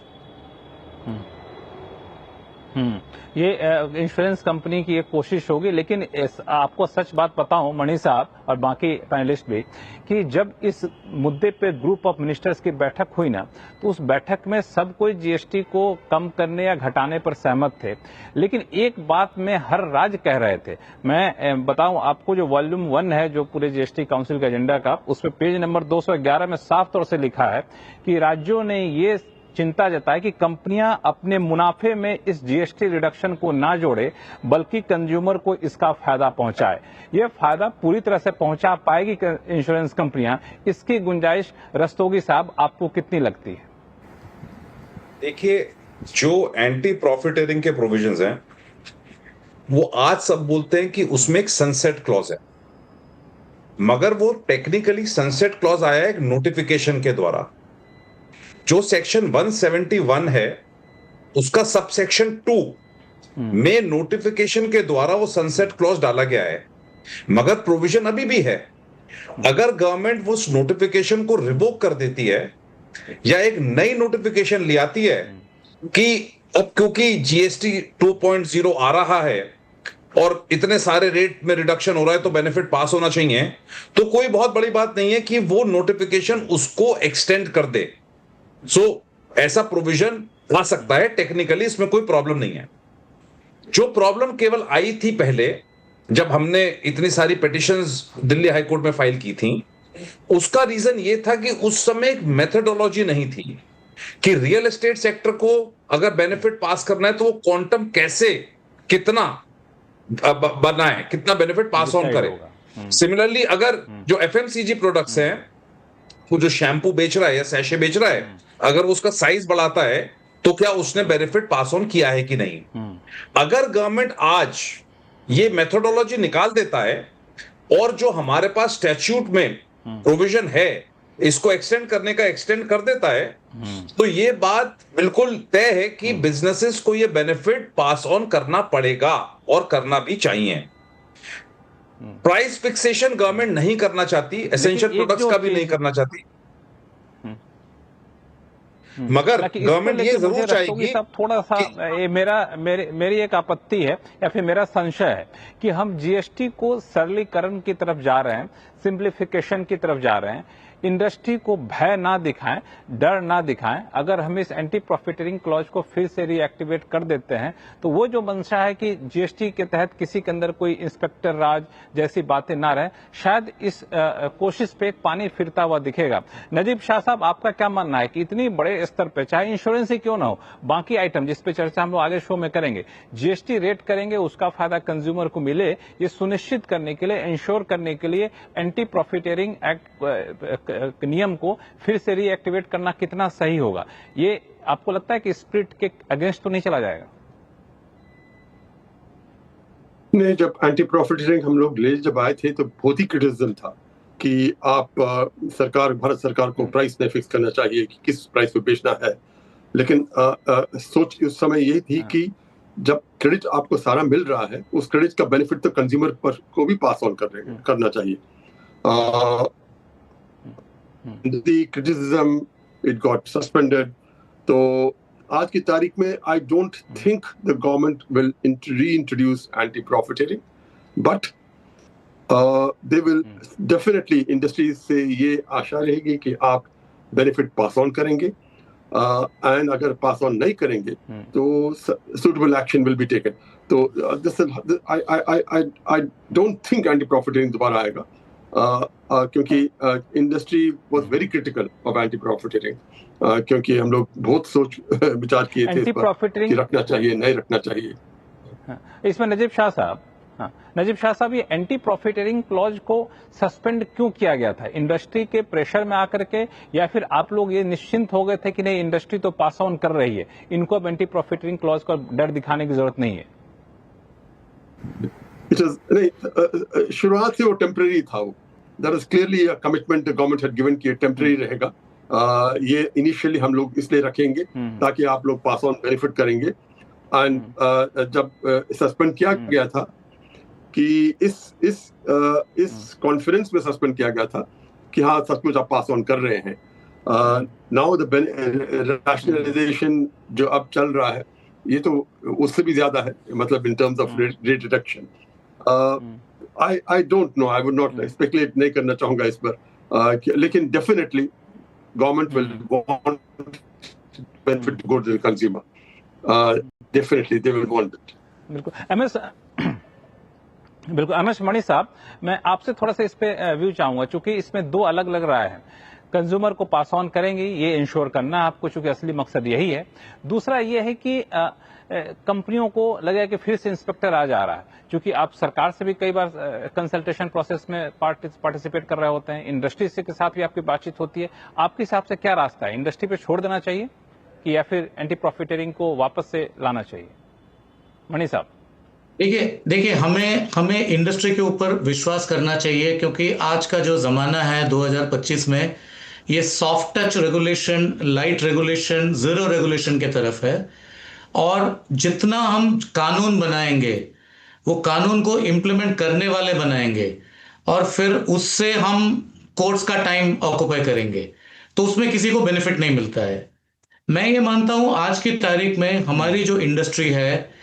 ये इंश्योरेंस कंपनी की एक कोशिश होगी, लेकिन आपको सच बात बताऊं मणि साहब और बाकी पैनलिस्ट भी, कि जब इस मुद्दे पे ग्रुप ऑफ मिनिस्टर्स की बैठक हुई ना, तो उस बैठक में सब कोई जीएसटी को कम करने या घटाने पर सहमत थे, लेकिन एक बात में हर राज्य कह रहे थे। मैं बताऊं आपको, जो वॉल्यूम 1 है जो पूरे जीएसटी काउंसिल के एजेंडा का, उसमें पेज नंबर 211 में साफ तौर से लिखा है कि राज्यों ने ये चिंता जताई कि कंपनियां अपने मुनाफे में इस जीएसटी रिडक्शन को ना जोड़े, बल्कि कंज्यूमर को इसका फायदा पहुंचाए। यह फायदा पूरी तरह से पहुंचा पाएगी इंश्योरेंस कंपनियां, इसकी गुंजाइश रस्तोगी साहब आपको कितनी लगती है? देखिए, जो एंटी प्रॉफिटेरिंग के प्रोविजंस हैं, वो आज सब बोलते हैं कि उसमें एक सनसेट क्लॉज है, मगर वो टेक्निकली सनसेट क्लॉज आया है एक नोटिफिकेशन के द्वारा। जो सेक्शन 171 है उसका सब सेक्शन 2 में नोटिफिकेशन के द्वारा वो सनसेट क्लॉज डाला गया है, मगर प्रोविजन अभी भी है। अगर गवर्नमेंट उस नोटिफिकेशन को रिवोक कर देती है या एक नई नोटिफिकेशन ले आती है कि अब क्योंकि जीएसटी 2.0 आ रहा है और इतने सारे रेट में रिडक्शन हो रहा है तो बेनिफिट पास होना चाहिए, तो कोई बहुत बड़ी बात नहीं है कि वो नोटिफिकेशन उसको एक्सटेंड कर दे। ऐसा प्रोविजन आ सकता है, टेक्निकली इसमें कोई प्रॉब्लम नहीं है। जो प्रॉब्लम केवल आई थी पहले, जब हमने इतनी सारी पिटिशंस दिल्ली हाई कोर्ट में फाइल की थी, उसका रीजन ये था कि उस समय एक मेथोडोलॉजी नहीं थी कि रियल एस्टेट सेक्टर को अगर बेनिफिट पास करना है तो वो क्वांटम कैसे, कितना बनाए, कितना बेनिफिट पास ऑन करे। सिमिलरली अगर जो एफएमसीजी प्रोडक्ट्स हैं, वो जो शैम्पू बेच रहा है या सैशे बेच रहा है, अगर वो उसका साइज बढ़ाता है तो क्या उसने बेनिफिट पास ऑन किया है कि नहीं। अगर गवर्नमेंट आज ये मेथोडोलॉजी निकाल देता है और जो हमारे पास स्टैट्यूट में प्रोविजन है इसको एक्सटेंड करने का एक्सटेंड कर देता है, तो ये बात बिल्कुल तय है कि बिजनेसेस को ये बेनिफिट पास ऑन करना पड़ेगा और करना भी चाहिए। प्राइस फिक्सेशन गवर्नमेंट नहीं करना चाहती, एसेंशियल प्रोडक्ट्स का भी नहीं करना चाहती, मगर गवर्नमेंट ये जरूर चाहेगी। सब थोड़ा सा मेरी एक आपत्ति है या फिर मेरा संशय है कि हम जीएसटी को सरलीकरण की तरफ जा रहे हैं, सिंप्लीफिकेशन की तरफ जा रहे हैं, इंडस्ट्री को भय ना दिखाएं, डर ना दिखाएं। अगर हम इस एंटी प्रॉफिटरिंग क्लॉज को फिर से रीएक्टिवेट कर देते हैं तो वो जो मंशा है कि जीएसटी के तहत किसी के अंदर कोई इंस्पेक्टर राज जैसी बातें ना रहे, शायद इस कोशिश पे पानी फिरता हुआ दिखेगा। नजीब शाह साहब, आपका क्या मानना है कि इतनी बड़े स्तर पे, चाहे इंश्योरेंस ही क्यों ना हो, बाकी आइटम जिस पे चर्चा हम लोग आगे शो में करेंगे, जीएसटी रेट करेंगे, उसका फायदा कंज्यूमर को मिले, ये सुनिश्चित करने के लिए, इंश्योर करने के लिए एंटी प्रॉफिटरिंग एक्ट नियम को फिर से रीएक्टिवेट करना कितना सही होगा? ये आपको लगता है कि स्पिरिट के अगेंस्ट तो नहीं चला जाएगा? नहीं, जब एंटी प्रॉफिटरिंग हम लोग ले जब आए थे तो बहुत ही क्रिटिसिज्म था कि आप भारत सरकार को प्राइस नहीं फिक्स करना चाहिए कि किस प्राइस पे बेचना है। लेकिन सोच उस समय यही थी कि जब क्रेडिट आपको सारा मिल रहा है, उस क्रेडिट का बेनिफिट तो कंज्यूमर पर को भी पास ऑन करना चाहिए। The criticism, it got suspended. तो आज की तारीख में I don't think the government will reintroduce anti-profiteering, but they will definitely, industry से ये आशा रहेगी कि आप benefit pass on करेंगे, and अगर pass on नहीं करेंगे तो suitable action will be taken. तो I don't think anti-profiteering दोबारा आएगा, क्योंकि industry was very critical of anti profiteering, क्योंकि हम लोग बहुत सोच विचार किए थे इस पर कि रखना चाहिए नहीं रखना चाहिए। इसमें नजीब शाह साहब, ये एंटी प्रॉफिटरिंग क्लॉज को सस्पेंड क्यों किया गया था? इंडस्ट्री के प्रेशर में आकर के, या फिर आप लोग ये निश्चिंत हो गए थे कि नहीं, इंडस्ट्री तो पास ऑन कर रही है, इनको अब एंटी प्रॉफिटरिंग क्लॉज का डर दिखाने की जरूरत नहीं है? नहीं, शुरुआत से वो टेम्परेरी था। वो that is clearly a commitment the government had given कि टेम्परेरी रहेगा। ये इनिशियली हम लोग इसलिए रखेंगे ताकि आप लोग पास ऑन बेनिफिट करेंगे। एंड जब सस्पेंड किया गया था कि इस कॉन्फ्रेंस में सस्पेंड किया गया था कि हाँ सचमुच आप पास ऑन कर रहे हैं। नाउ द रैशनलाइजेशन जो अब चल रहा है ये तो उससे भी ज्यादा है, मतलब in terms of rate reduction. I don't know, I would not speculate, नहीं करना चाहूंगा इस पर, लेकिन definitely government will want benefit to go to the consumer, definitely they will want it. बिल्कुल एमएस मणि साहब, मैं आपसे थोड़ा सा इस पे व्यू चाहूंगा, चूंकि इसमें दो अलग अलग राय है। कंज्यूमर को पास ऑन करेंगे, ये इंश्योर करना आपको, चूंकि असली मकसद यही है। दूसरा ये है कि कंपनियों को लगे कि फिर से इंस्पेक्टर आ जा रहा है, क्योंकि आप सरकार से भी कई बार कंसल्टेशन प्रोसेस में पार्टिसिपेट कर रहे होते हैं, इंडस्ट्री से के साथ भी आपकी बातचीत होती है। आपके हिसाब से क्या रास्ता है, इंडस्ट्री पे छोड़ देना चाहिए कि या फिर एंटी प्रॉफिटेरिंग को वापस से लाना चाहिए? मणि साहब। देखिए हमें इंडस्ट्री के ऊपर विश्वास करना चाहिए, क्योंकि आज का जो जमाना है 2025 में, ये soft touch regulation, light regulation, zero regulation की तरफ है। और जितना हम कानून बनाएंगे वो कानून को इम्प्लीमेंट करने वाले बनाएंगे, और फिर उससे हम कोर्ट्स का टाइम ऑक्युपाई करेंगे, तो उसमें किसी को बेनिफिट नहीं मिलता है। मैं ये मानता हूं आज की तारीख में हमारी जो इंडस्ट्री है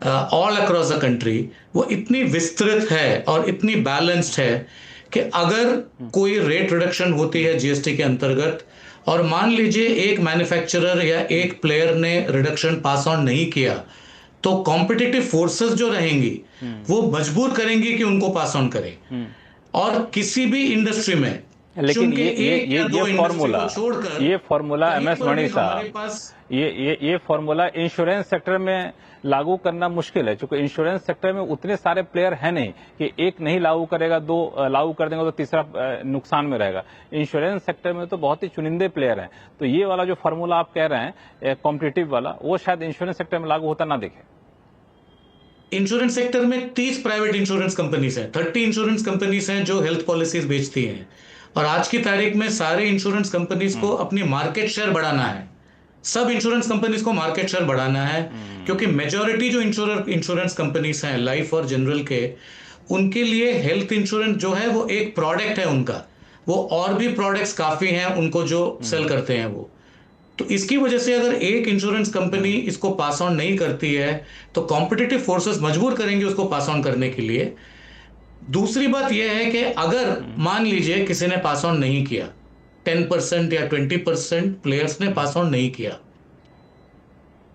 ऑल अक्रॉस द कंट्री, वो इतनी विस्तृत है और इतनी बैलेंस्ड है कि अगर कोई रेट रिडक्शन होती है जीएसटी के अंतर्गत, और मान लीजिए एक मैन्युफैक्चरर या एक प्लेयर ने रिडक्शन पास ऑन नहीं किया, तो कॉम्पिटिटिव फोर्सेस जो रहेंगी वो मजबूर करेंगी कि उनको पास ऑन करें। और किसी भी इंडस्ट्री में, लेकिन ये फॉर्मूला एमएस मणि साहब, ये फॉर्मूला इंश्योरेंस सेक्टर में लागू करना मुश्किल है, क्योंकि इंश्योरेंस सेक्टर में उतने सारे प्लेयर हैं नहीं कि एक नहीं लागू करेगा, दो लागू कर देंगे तो तीसरा नुकसान में रहेगा। इंश्योरेंस सेक्टर में तो बहुत ही चुनिंदे प्लेयर हैं, तो ये वाला जो फॉर्मूला आप कह रहे हैं कॉम्पिटिटिव वाला, वो शायद इंश्योरेंस सेक्टर में लागू होता ना दिखे। इंश्योरेंस सेक्टर में 30 प्राइवेट इंश्योरेंस कंपनीज हैं, 30 इंश्योरेंस कंपनीज हैं जो हेल्थ पॉलिसीज बेचती हैं, और आज की तारीख में सारे इंश्योरेंस कंपनीज को अपनी मार्केट शेयर बढ़ाना है। सब इंश्योरेंस कंपनीज को मार्केट शेयर बढ़ाना है, क्योंकि मेजॉरिटी जो इंश्योरेंस कंपनीज हैं लाइफ और जनरल के, उनके लिए हेल्थ इंश्योरेंस जो है वो एक प्रोडक्ट है उनका, वो और भी प्रोडक्ट्स काफी हैं उनको जो सेल करते हैं वो। तो इसकी वजह से अगर एक इंश्योरेंस कंपनी इसको पास ऑन नहीं करती है, तो कॉम्पिटिटिव फोर्सेस मजबूर करेंगे उसको पास ऑन करने के लिए। दूसरी बात यह है कि अगर मान लीजिए किसी ने पास ऑन नहीं किया, 10% या 20% प्लेयर्स ने पास ऑन नहीं किया,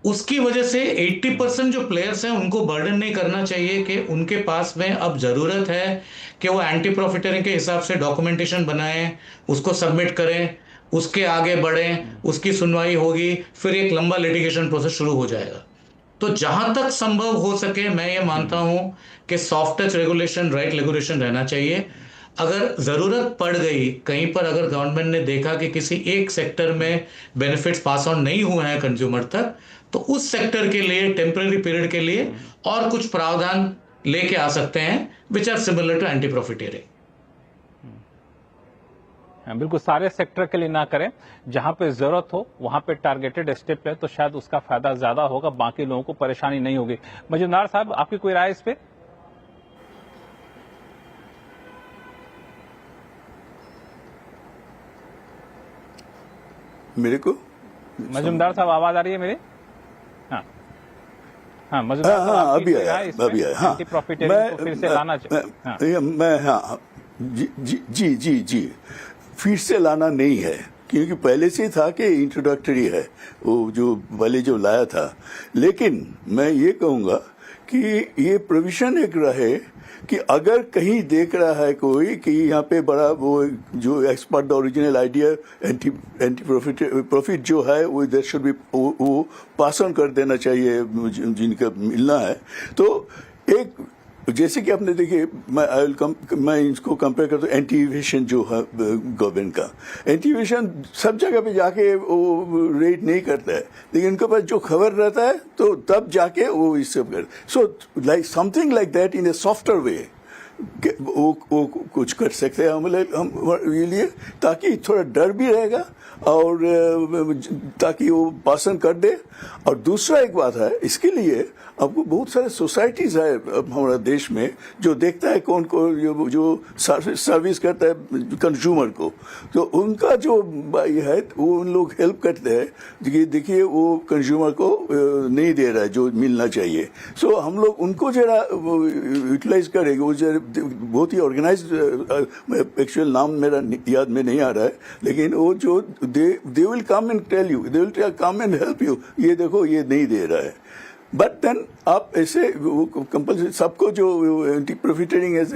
उसकी वजह से 80% जो प्लेयर्स हैं उनको बर्डन नहीं करना चाहिए कि उनके पास में अब जरूरत है कि वो एंटी प्रॉफिटरिंग के हिसाब से डॉक्यूमेंटेशन बनाएं, उसको सबमिट करें, उसके आगे बढ़ें, उसकी सुनवाई होगी, फिर एक लंबा लिटिगेशन प्रोसेस शुरू हो जाएगा। तो जहां तक संभव हो सके मैं ये मानता हूं कि soft touch regulation, right regulation रहना चाहिए। अगर जरूरत पड़ गई कहीं पर, अगर गवर्नमेंट ने देखा कि किसी एक सेक्टर में बेनिफिट्स पास ऑन नहीं हुए हैं कंज्यूमर तक, तो उस सेक्टर के लिए टेम्पररी पीरियड के लिए और कुछ प्रावधान लेके आ सकते हैं which are similar to anti profiteering. बिल्कुल सारे सेक्टर के लिए ना करें, जहां पे जरूरत हो वहां पे टारगेटेड स्टेप ले, तो शायद उसका फायदा ज्यादा होगा, बाकी लोगों को परेशानी नहीं होगी। मजूमदार साहब, आपकी कोई राय इस पे? मेरे को मजूमदार साहब आवाज आ रही है मेरी? हाँ मजूमदार साहब, अभी आया। हाँ, एंटी प्रॉफिटेरिंग को फिर से लाना चाहिए। मैं जी फिर से लाना नहीं है, क्योंकि पहले से था कि इंट्रोडक्टरी है वो जो पहले जो लाया था। लेकिन मैं ये कहूंगा कि ये प्रोविजन एक रहे कि अगर कहीं देख रहा है कोई कि यहाँ पे बड़ा वो जो expert the original idea anti profit जो है वो देयर शुड बी, वो पास ऑन कर देना चाहिए जिनका मिलना है। तो एक जैसे कि आपने देखिए, मैं इसको कंपेयर करता हूँ एंटी इवेशन जो है गवर्नमेंट का। एंटी इवेशन सब जगह पे जाके वो रेट नहीं करता है, लेकिन उनके पास जो खबर रहता है तो तब जाके वो इस सब कर। So like something like that in a softer way वो कुछ कर सकते हैं हम ये लिए, ताकि थोड़ा डर भी रहेगा और ताकि वो पासन कर दे। और दूसरा एक बात है, इसके लिए आपको बहुत सारे सोसाइटीज है हमारे देश में जो देखता है कौन को जो सर्विस करता है कंज्यूमर को, तो उनका जो है वो उन लोग हेल्प करते हैं। देखिए वो कंज्यूमर को नहीं दे रहा है जो मिलना चाहिए, सो हम लोग उनको जरा यूटिलाइज करेंगे। वो बहुत ही ऑर्गेनाइज्ड, एक्चुअल नाम मेरा याद में नहीं आ रहा है, लेकिन वो जो they will come and tell you, they will come and help you, ये देखो ये नहीं दे रहा है। बट देन आप ऐसे कंपल्सरी सबको जो एंटी प्रॉफिटियरिंग एज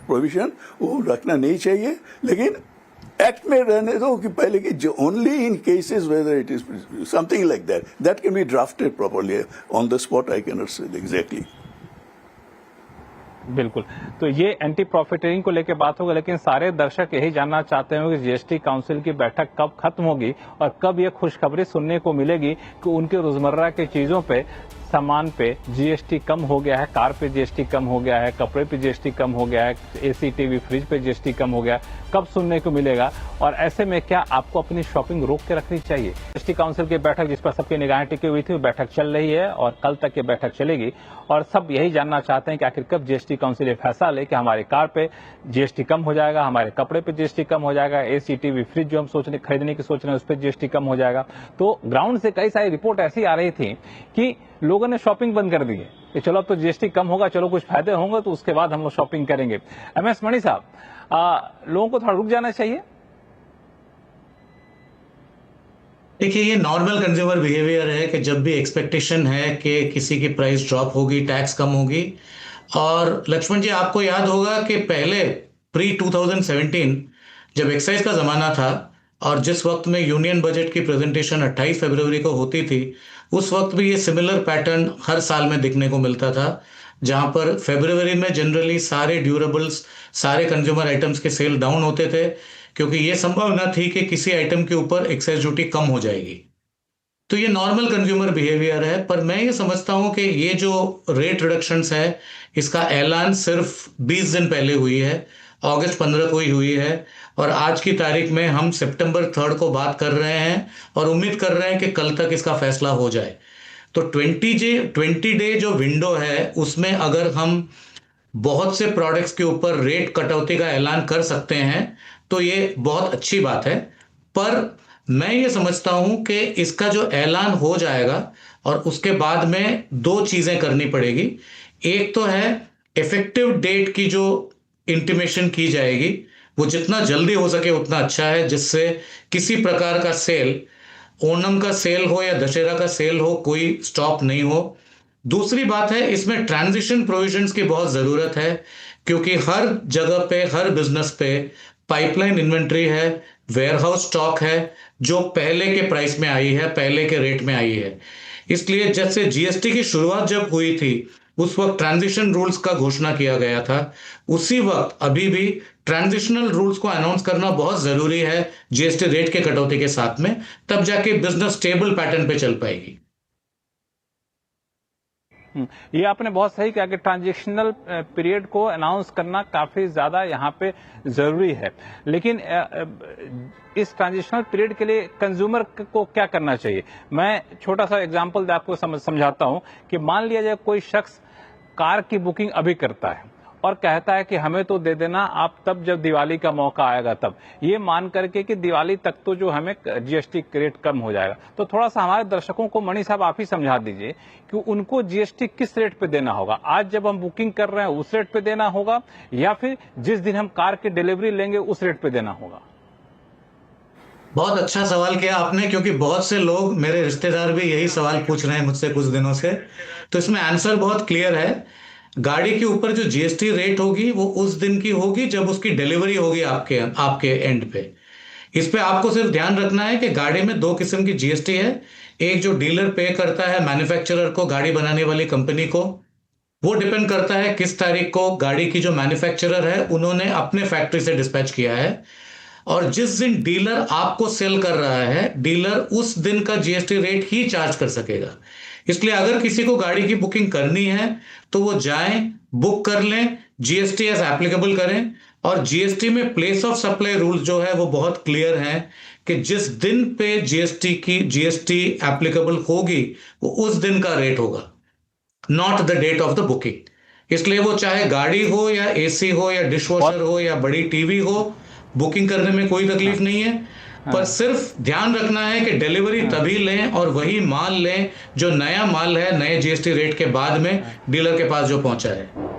प्रोविजन वो रखना नहीं चाहिए, लेकिन एक्ट में रहने दो कि पहले कि जो only in cases whether it is something like that can be drafted properly on the spot. I can not से एग्जैक्टली। बिल्कुल, तो ये एंटी प्रॉफिटियरिंग को लेकर बात होगी, लेकिन सारे दर्शक यही जानना चाहते हैं कि जीएसटी काउंसिल की बैठक कब खत्म होगी और कब ये खुशखबरी सुनने को मिलेगी कि उनके रोजमर्रा की चीजों पे, सामान पे जीएसटी कम हो गया है, कार पे जीएसटी कम हो गया है, कपड़े पे जीएसटी कम हो गया है, एसी टीवी फ्रिज पे जीएसटी कम हो गया, कब सुनने को मिलेगा? और ऐसे में क्या आपको अपनी शॉपिंग रोक के रखनी चाहिए? जीएसटी काउंसिल की बैठक जिस पर सबकी निगाहें टिकी हुई थी, वो बैठक चल रही है और कल तक ये बैठक चलेगी और सब यही जानना चाहते हैं कि आखिर कब जीएसटी काउंसिल ये फैसला ले कि हमारी कार पे जीएसटी कम हो जाएगा, हमारे कपड़े पे जीएसटी कम हो जाएगा, एसी टीवी फ्रिज जो हम खरीदने की सोच रहे हैं उस पर जीएसटी कम हो जाएगा। तो ग्राउंड से कई सारी रिपोर्ट ऐसी आ रही थी कि लोगों ने शॉपिंग बंद कर दी है कि चलो अब तो जीएसटी कम होगा, चलो कुछ फायदे होंगे तो उसके बाद हम लोग शॉपिंग करेंगे। एमएस मणि साहब, लोगों को थोड़ा रुक जाना चाहिए? देखिए, ये नॉर्मल कंज्यूमर बिहेवियर है कि जब भी एक्सपेक्टेशन है कि किसी की प्राइस ड्रॉप होगी, टैक्स कम होगी। और लक्ष्मण जी, आपको याद होगा कि पहले प्री 2017 जब एक्साइज का जमाना था और जिस वक्त में यूनियन बजट की प्रेजेंटेशन 28 फरवरी को होती थी, उस वक्त भी ये सिमिलर पैटर्न हर साल में दिखने को मिलता था, जहां पर फरवरी में जनरली सारे ड्यूरेबल्स, सारे कंज्यूमर आइटम्स के सेल डाउन होते थे, क्योंकि ये संभावना थी कि किसी आइटम के ऊपर एक्साइज ड्यूटी कम हो जाएगी। तो ये नॉर्मल कंज्यूमर बिहेवियर है। पर मैं ये समझता हूं कि ये जो रेट रिडक्शंस है, इसका ऐलान सिर्फ 20 दिन पहले हुई है, अगस्त 15 को ही हुई है, और आज की तारीख में हम सितंबर 3 को बात कर रहे हैं और उम्मीद कर रहे हैं कि कल तक इसका फैसला हो जाए। तो 20 डे जो विंडो है, उसमें अगर हम बहुत से प्रोडक्ट्स के ऊपर रेट कटौती का ऐलान कर सकते हैं तो ये बहुत अच्छी बात है। पर मैं ये समझता हूं कि इसका जो ऐलान हो जाएगा और उसके बाद में दो चीजें करनी पड़ेगी। एक तो है इफेक्टिव डेट की जो इंटीमेशन की जाएगी, वो जितना जल्दी हो सके उतना अच्छा है, जिससे किसी प्रकार का सेल, ओणम का सेल हो या दशहरा का सेल हो, कोई स्टॉप नहीं हो। दूसरी बात है, इसमें ट्रांजिशन प्रोविजंस की बहुत जरूरत है, क्योंकि हर जगह पे, हर बिजनेस पे पाइपलाइन इन्वेंट्री है, वेयरहाउस स्टॉक है, जो पहले के प्राइस में आई है, पहले के रेट में आई है। इसलिए जैसे जीएसटी की शुरुआत जब हुई थी, उस वक्त ट्रांजिशन रूल्स का घोषणा किया गया था, उसी वक्त अभी भी ट्रांजिशनल रूल्स को अनाउंस करना बहुत जरूरी है जीएसटी रेट के कटौती के साथ में, तब जाके बिजनेस स्टेबल पैटर्न पे चल पाएगी। ये आपने बहुत सही कहा कि ट्रांजिशनल पीरियड को अनाउंस करना काफी ज्यादा यहाँ पे जरूरी है, लेकिन इस ट्रांजिशनल पीरियड के लिए कंज्यूमर को क्या करना चाहिए? मैं छोटा सा एग्जांपल आपको समझाता हूँ कि मान लिया जाए कोई शख्स कार की बुकिंग अभी करता है और कहता है कि हमें तो दे देना आप तब जब दिवाली का मौका आएगा तब, ये मान करके कि दिवाली तक तो जो हमें जीएसटी रेट कम हो जाएगा। तो थोड़ा सा हमारे दर्शकों को मणि साहब आप ही समझा दीजिए कि उनको जीएसटी किस रेट पे देना होगा? आज जब हम बुकिंग कर रहे हैं उस रेट पे देना होगा या फिर जिस दिन हम कार की डिलीवरी लेंगे उस रेट पे देना होगा? बहुत अच्छा सवाल किया आपने, क्योंकि बहुत से लोग, मेरे रिश्तेदार भी यही सवाल पूछ रहे हैं मुझसे कुछ दिनों से। तो इसमें आंसर बहुत क्लियर है। गाड़ी के ऊपर जो जीएसटी रेट होगी वो उस दिन की होगी जब उसकी डिलीवरी होगी आपके एंड पे। इस पे आपको सिर्फ ध्यान रखना है कि गाड़ी में दो किस्म की जीएसटी है। एक जो डीलर पे करता है मैन्युफैक्चरर को, गाड़ी बनाने वाली कंपनी को, वो डिपेंड करता है किस तारीख को गाड़ी की जो मैन्युफैक्चरर है उन्होंने अपने फैक्ट्री से डिस्पैच किया है, और जिस दिन डीलर आपको सेल कर रहा है, डीलर उस दिन का जीएसटी रेट ही चार्ज कर सकेगा। इसलिए अगर किसी को गाड़ी की बुकिंग करनी है तो वो जाएं, बुक कर लें, जीएसटी एज एप्लीकेबल करें, और जीएसटी में प्लेस ऑफ सप्लाई रूल जो है वो बहुत क्लियर है कि जिस दिन पे जीएसटी एप्लीकेबल होगी वो उस दिन का रेट होगा, not the date of the booking. इसलिए वो चाहे गाड़ी हो या एसी हो या डिशवॉशर हो या बड़ी टीवी हो, बुकिंग करने में कोई तकलीफ नहीं है। पर सिर्फ ध्यान रखना है कि डिलीवरी तभी लें और वही माल लें जो नया माल है, नए जीएसटी रेट के बाद में डीलर के पास जो पहुंचा है।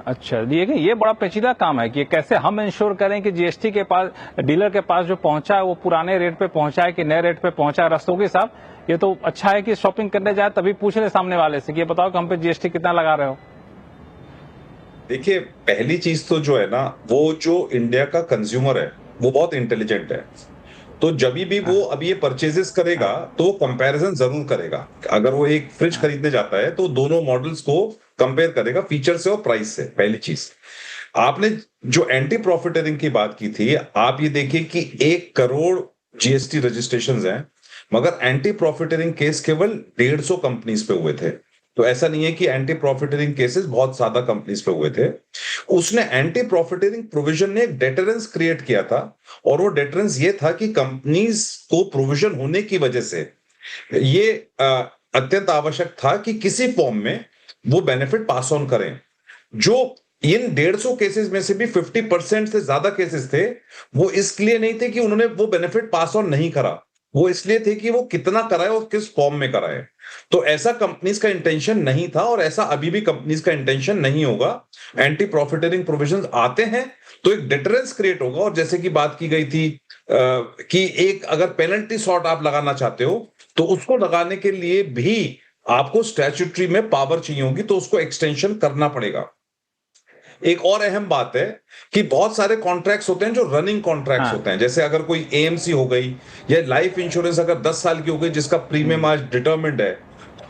अच्छा, ये बड़ा पेचीदा काम है कि कैसे हम इंश्योर करें कि जीएसटी के पास, डीलर के पास जो पहुंचा है वो पुराने रेट पे पहुंचा है कि नए रेट पे पहुंचा है। रस्तोगी साहब, ये तो अच्छा है कि शॉपिंग करने जाए तभी पूछ ले सामने वाले से कि ये बताओ कि हम पे जीएसटी कितना लगा रहे हो। देखिए, पहली चीज तो जो है ना, वो जो इंडिया का कंज्यूमर है वो बहुत इंटेलिजेंट है। तो जब भी वो अभी ये परचेजेस करेगा तो कंपैरिजन जरूर करेगा। अगर वो एक फ्रिज खरीदने जाता है तो दोनों मॉडल्स को कंपेयर करेगा फीचर से और प्राइस से। पहली चीज, आपने जो एंटी प्रॉफिटरिंग की बात की थी, आप ये देखिए कि 1 करोड़ जीएसटी रजिस्ट्रेशंस हैं, मगर एंटी प्रॉफिटरिंग केस केवल 150 कंपनीज पे हुए थे। तो ऐसा नहीं है कि एंटी प्रॉफिटरिंग केसेस बहुत ज्यादा कंपनीज पे हुए थे। उसने एंटी प्रॉफिटरिंग प्रोविजन ने एक डेटरेंस क्रिएट किया था, और वो डेटरेंस ये था कि कंपनीज को प्रोविजन होने की वजह से ये अत्यंत आवश्यक था कि किसी फॉर्म में वो बेनिफिट पास ऑन करें। जो इन 150 केसेस में से भी 50% से ज्यादा केसेस थे, वो इसलिए नहीं थे कि उन्होंने वो बेनिफिट पास ऑन नहीं करा, वो इसलिए थे कि वो कितना कराए और किस फॉर्म में कराए। तो ऐसा कंपनीज का इंटेंशन नहीं था, और ऐसा अभी भी कंपनीज का इंटेंशन नहीं होगा। एंटी प्रॉफिटरिंग प्रोविजंस आते हैं तो एक डिटरेंस क्रिएट होगा, और जैसे कि बात की गई थी कि एक अगर पेनल्टी सॉर्ट आप लगाना चाहते हो तो उसको लगाने के लिए भी आपको स्टैट्यूटरी में पावर चाहिए होगी, तो उसको एक्सटेंशन करना पड़ेगा। एक और अहम बात है कि बहुत सारे कॉन्ट्रैक्ट्स होते हैं जो रनिंग कॉन्ट्रैक्ट्स होते हैं। जैसे अगर कोई एएमसी हो गई या लाइफ इंश्योरेंस अगर 10 साल की हो गई जिसका प्रीमियम आज डिटरमिन्ड है,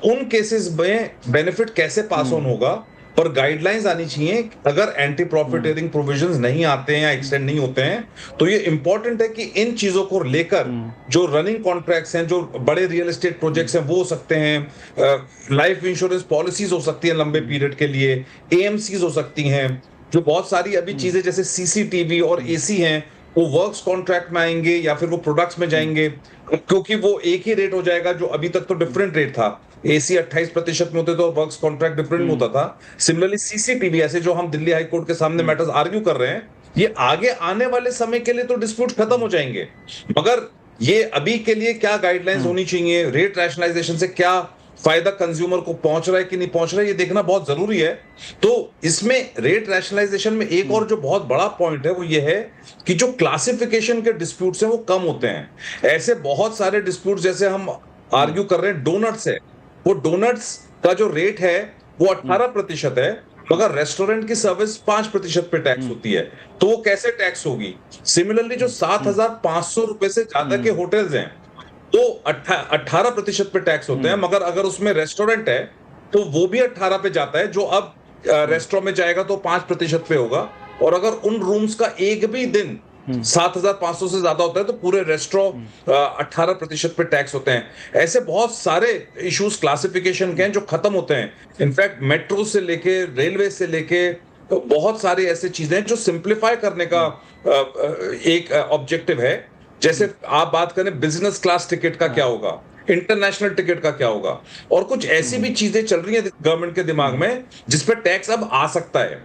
उन केसेस में बेनिफिट कैसे पास ऑन होगा, पर गाइडलाइंस आनी चाहिए। अगर एंटी प्रॉफिटरिंग प्रोविजंस नहीं आते हैं या एक्सटेंड नहीं होते हैं, तो ये इंपॉर्टेंट है कि इन चीजों को लेकर जो रनिंग कॉन्ट्रैक्ट्स हैं, जो बड़े रियल एस्टेट प्रोजेक्ट्स हैं वो हो सकते हैं, लाइफ इंश्योरेंस पॉलिसीज हो सकती है लंबे पीरियड के लिए, एएमसीज हो सकती हैं, जो बहुत सारी अभी चीजें जैसे सीसीटीवी और एसी हैं वो वर्क्स कॉन्ट्रैक्ट में आएंगे या फिर वो प्रोडक्ट्स में जाएंगे, क्योंकि वो एक ही रेट हो जाएगा। जो अभी तक तो डिफरेंट रेट था, एसी 28% में होते थे और वर्क्स कॉन्ट्रैक्ट डिफरेंट होता था। सिमिलरली सीसीटीवी, ऐसे जो हम दिल्ली हाई कोर्ट के सामने मैटर्स आर्ग्यू कर रहे हैं, ये आगे आने वाले समय के लिए तो डिस्प्यूट खत्म हो जाएंगे, मगर ये अभी के लिए क्या गाइडलाइंस होनी चाहिए, रेट रैशनलाइजेशन से क्या फायदा कंज्यूमर को पहुंच रहा है कि नहीं पहुंच रहा है, ये देखना बहुत जरूरी है। तो इसमें रेट रैशनलाइजेशन में एक और जो बहुत बड़ा पॉइंट है वो ये है कि जो क्लासिफिकेशन के डिस्प्यूट्स हैं वो कम होते हैं। ऐसे बहुत सारे डिस्प्यूट जैसे हम आर्ग्यू कर रहे हैं डोनट्स है, वो डोनट्स का जो रेट है वो 18% है, मगर रेस्टोरेंट की सर्विस 5% पे टैक्स होती है, तो वो कैसे टैक्स होगी। सिमिलरली जो 7,500 रुपए से ज्यादा के होटल्स हैं तो 18% पे टैक्स होते हैं, मगर अगर उसमें रेस्टोरेंट है तो वो भी 18 पे जाता है, जो अब रेस्टोरेंट में जाएगा तो 5% पे होगा। और अगर उन रूम्स का एक भी दिन 7,500 से ज्यादा होता है तो पूरे रेस्टोरेंट 18% पे टैक्स होते हैं। ऐसे बहुत सारे इश्यूज क्लासिफिकेशन के हैं जो खत्म होते हैं। इनफैक्ट मेट्रो से लेके रेलवे से लेके बहुत सारी ऐसी चीजें जो सिंप्लीफाई करने का एक ऑब्जेक्टिव है। जैसे आप बात करें बिजनेस क्लास टिकट का क्या होगा, इंटरनेशनल टिकट का क्या होगा, और कुछ ऐसी भी चीजें चल रही हैं गवर्नमेंट के दिमाग में जिस पे टैक्स अब आ सकता है।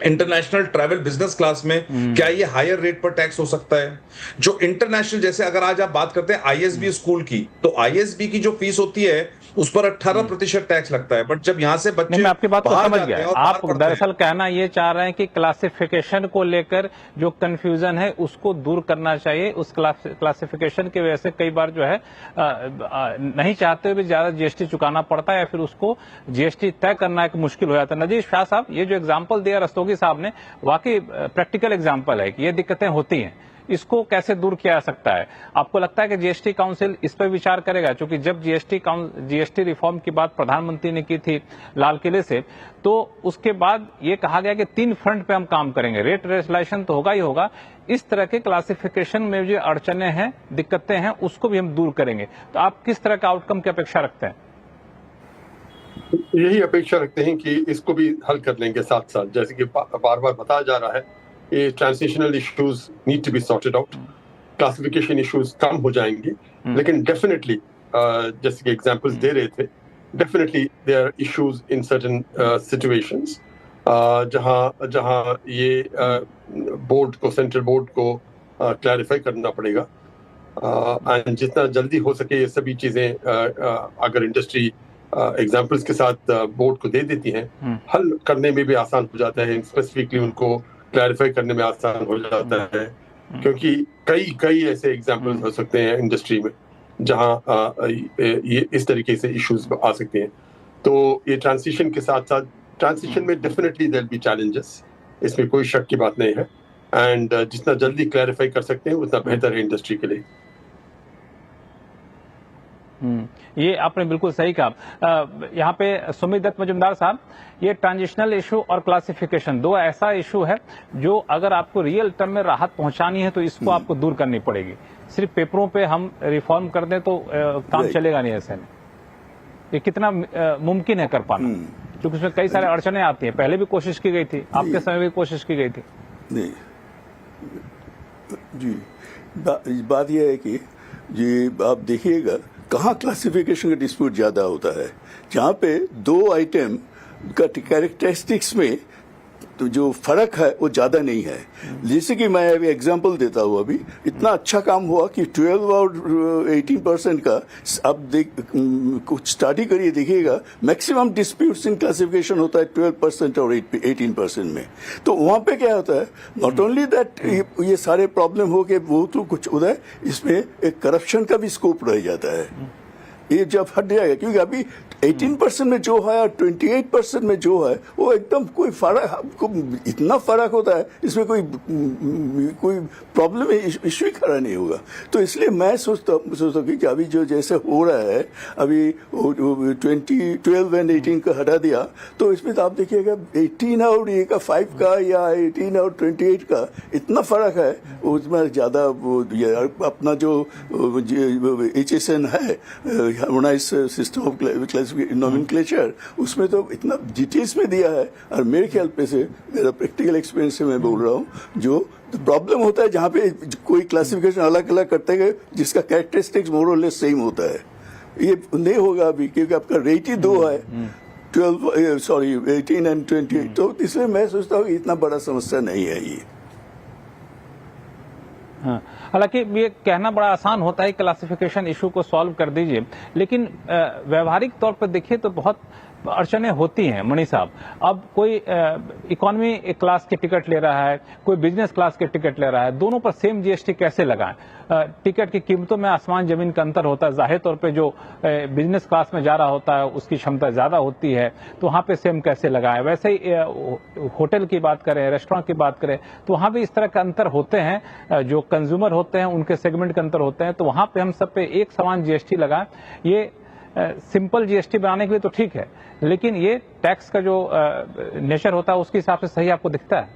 इंटरनेशनल ट्रैवल बिजनेस क्लास में क्या ये हायर रेट पर टैक्स हो सकता है। जो इंटरनेशनल, जैसे अगर आज आप बात करते हैं आईएसबी स्कूल की, तो आईएसबी की जो फीस होती है उस पर 18% टैक्स लगता है, बट जब यहां से बच्चे, मैं आपकी बात को समझ गया। आप दरअसल कहना ये चाह रहे हैं कि क्लासिफिकेशन को लेकर जो कंफ्यूजन है उसको दूर करना चाहिए। उस क्लासिफिकेशन की वजह से कई बार जो है नहीं चाहते हुए भी ज्यादा जीएसटी चुकाना पड़ता है या फिर उसको जीएसटी तय करना एक मुश्किल हो जाता है। नजीर शाह साहब, ये जो एग्जाम्पल दिया रस्तोगी साहब ने, वाकई प्रैक्टिकल एग्जाम्पल है कि ये दिक्कतें होती हैं, इसको कैसे दूर किया जा सकता है। आपको लगता है कि जीएसटी काउंसिल इस पर विचार करेगा? क्योंकि जब जीएसटी रिफॉर्म की बात प्रधानमंत्री ने की थी लाल किले से, तो उसके बाद ये कहा गया कि 3 फ्रंट पे हम काम करेंगे। रेट रेगुलेशन तो होगा ही होगा, इस तरह के क्लासिफिकेशन में जो अड़चने हैं, दिक्कतें हैं, उसको भी हम दूर करेंगे। तो आप किस तरह का आउटकम की अपेक्षा रखते हैं? यही अपेक्षा रखते हैं कि इसको भी हल कर लेंगे साथ साथ, जैसे कि बार बार बताया जा रहा है, ये translational issues need to be sorted out, classification issues कम हो जाएंगे, लेकिन डेफिनेटली जैसे कि एग्जांपल्स दे रहे थे, definitely there are issues in certain situations जहां ये बोर्ड को, सेंट्रल बोर्ड को क्लैरिफाई करना पड़ेगा, एंड जितना जल्दी हो सके ये सभी चीजें अगर इंडस्ट्री एग्जाम्पल्स के साथ बोर्ड को दे देती हैं, हल करने में भी आसान हो जाता है, स्पेसिफिकली उनको क्लैरिफाई करने में आसान हो जाता है, क्योंकि कई ऐसे एग्जाम्पल्स हो सकते हैं इंडस्ट्री में जहां ये इस तरीके से इश्यूज आ सकते हैं। तो ये ट्रांजिशन के साथ साथ, ट्रांजिशन में डेफिनेटली देयर बी चैलेंजेस, इसमें कोई शक की बात नहीं है, एंड जितना जल्दी क्लैरिफाई कर सकते हैं उतना बेहतर है इंडस्ट्री के लिए। ये आपने बिल्कुल सही कहा। यहाँ पे सुमित दत्त मजुमदार साहब, ये ट्रांजिशनल इशू और क्लासिफिकेशन दो ऐसा इशू है जो अगर आपको रियल टर्म में राहत पहुंचानी है तो इसको आपको दूर करनी पड़ेगी। सिर्फ पेपरों पे हम रिफॉर्म कर दें तो काम चलेगा नहीं ऐसे में। ये कितना मुमकिन है कर पाना, क्योंकि उसमें कई सारे अड़चने आती हैं। पहले भी कोशिश की गई थी, आपके समय भी कोशिश की गई थी। नहीं जी, बात यह है कि जी आप देखिएगा कहाँ क्लासिफिकेशन का डिस्प्यूट ज्यादा होता है, जहाँ पे दो आइटम का कैरेक्टरिस्टिक्स में तो जो फर्क है वो ज्यादा नहीं है। जैसे कि मैं अभी एग्जांपल देता हूँ, अभी इतना अच्छा काम हुआ कि 12 और 18% का, अब कुछ स्टडी करिए देखिएगा, मैक्सिमम डिस्प्यूट्स इन क्लासिफिकेशन होता है 12% और 18% में। तो वहां पे क्या होता है, नॉट ओनली दैट ये सारे प्रॉब्लम हो के वो तो कुछ उधर इसमें एक करप्शन का भी स्कोप रह जाता है। ये जब हट जाएगा, क्योंकि अभी 18% में जो है और 28% में जो है वो एकदम कोई फर्क, इतना फर्क होता है, इसमें कोई प्रॉब्लम इश्यू ही खड़ा नहीं होगा। तो इसलिए मैं सोचता हूँ कि अभी जो जैसे हो रहा है, अभी 12 एंड 18 का हटा दिया, तो इसमें तो आप देखिएगा 18 और ये का 5 का या 18 और 28 का इतना फर्क है, उसमें ज्यादा अपना जो HSN है, हार्मोनाइज्ड सिस्टम ऑफ नॉमेनक्लेचर, उसमें तो इतना डिटेल्स में दिया है। और मेरे ख्याल पे से, मेरा प्रैक्टिकल एक्सपीरियंस से मैं बोल रहा हूँ, जो प्रॉब्लम होता है जहाँ पे कोई क्लासिफिकेशन अलग अलग करते गए जिसका कैरेक्टरिस्टिक्स मोर और लेस सेम होता है, ये नहीं होगा अभी, क्योंकि आपका रेट ही 2 है, 18 एंड 28। तो इसलिए मैं सोचता हूँ इतना बड़ा समस्या नहीं है ये। हाँ, हालांकि ये कहना बड़ा आसान होता है क्लासिफिकेशन इशू को सॉल्व कर दीजिए, लेकिन व्यवहारिक तौर पर देखिए तो बहुत अड़चने होती हैं मणि साहब। अब कोई इकोनॉमी क्लास के टिकट ले रहा है, कोई बिजनेस क्लास के टिकट ले रहा है, दोनों पर सेम जीएसटी कैसे लगाएं? टिकट की कीमतों में आसमान जमीन का अंतर होता है। जाहिर तौर पे जो बिजनेस क्लास में जा रहा होता है उसकी क्षमता ज्यादा होती है, तो वहां पे सेम कैसे लगाएं? वैसे ही होटल की बात करें, रेस्टोरेंट की बात करें, तो वहां भी इस तरह का अंतर होते हैं। जो कंज्यूमर होते हैं उनके सेगमेंट के अंतर होते हैं, तो वहां पे हम सब पे एक समान जीएसटी लगाएं। ये सिंपल जीएसटी बनाने के लिए तो ठीक है, लेकिन ये टैक्स का जो नेचर होता है उसके हिसाब से सही आपको दिखता है?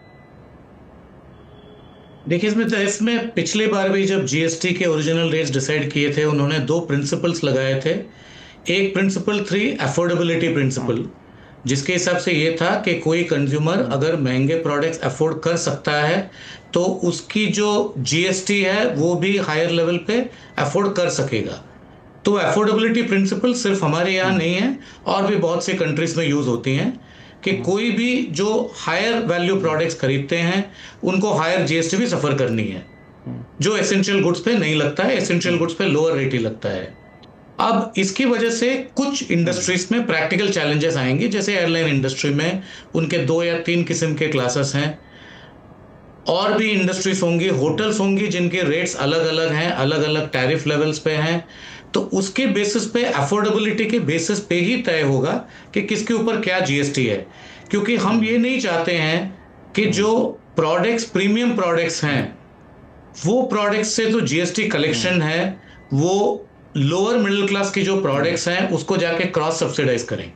देखिए, इसमें पिछली बार भी जब जीएसटी के ओरिजिनल रेट्स डिसाइड किए थे, उन्होंने 2 प्रिंसिपल्स लगाए थे। एक प्रिंसिपल 3 अफोर्डेबिलिटी प्रिंसिपल, जिसके हिसाब से ये था कि कोई कंज्यूमर अगर महंगे प्रोडक्ट्स अफोर्ड कर सकता है तो उसकी जो जीएसटी है वो भी हायर लेवल पे अफोर्ड कर सकेगा। तो अफोर्डेबिलिटी प्रिंसिपल सिर्फ हमारे यहाँ नहीं है, और भी बहुत से कंट्रीज में यूज होती हैं कि कोई भी जो हायर वैल्यू प्रोडक्ट्स खरीदते हैं उनको हायर जीएसटी भी सफर करनी है, जो एसेंशियल गुड्स पे नहीं लगता है, एसेंशियल गुड्स पे लोअर रेट ही लगता है। अब इसकी वजह से कुछ इंडस्ट्रीज में प्रैक्टिकल चैलेंजेस आएंगे, जैसे एयरलाइन इंडस्ट्री में उनके 2 या 3 किस्म के क्लासेस हैं, और भी इंडस्ट्रीज होंगी, होटल्स होंगी जिनके रेट्स अलग अलग हैं, अलग अलग टैरिफ लेवल्स पे हैं। तो उसके बेसिस पे, अफोर्डेबिलिटी के बेसिस पे ही तय होगा कि किसके ऊपर क्या जीएसटी है, क्योंकि हम ये नहीं चाहते हैं कि जो प्रोडक्ट्स प्रीमियम प्रोडक्ट्स हैं वो प्रोडक्ट्स से तो जीएसटी कलेक्शन है वो लोअर मिडिल क्लास की जो प्रोडक्ट्स हैं उसको जाके क्रॉस सब्सिडाइज करें,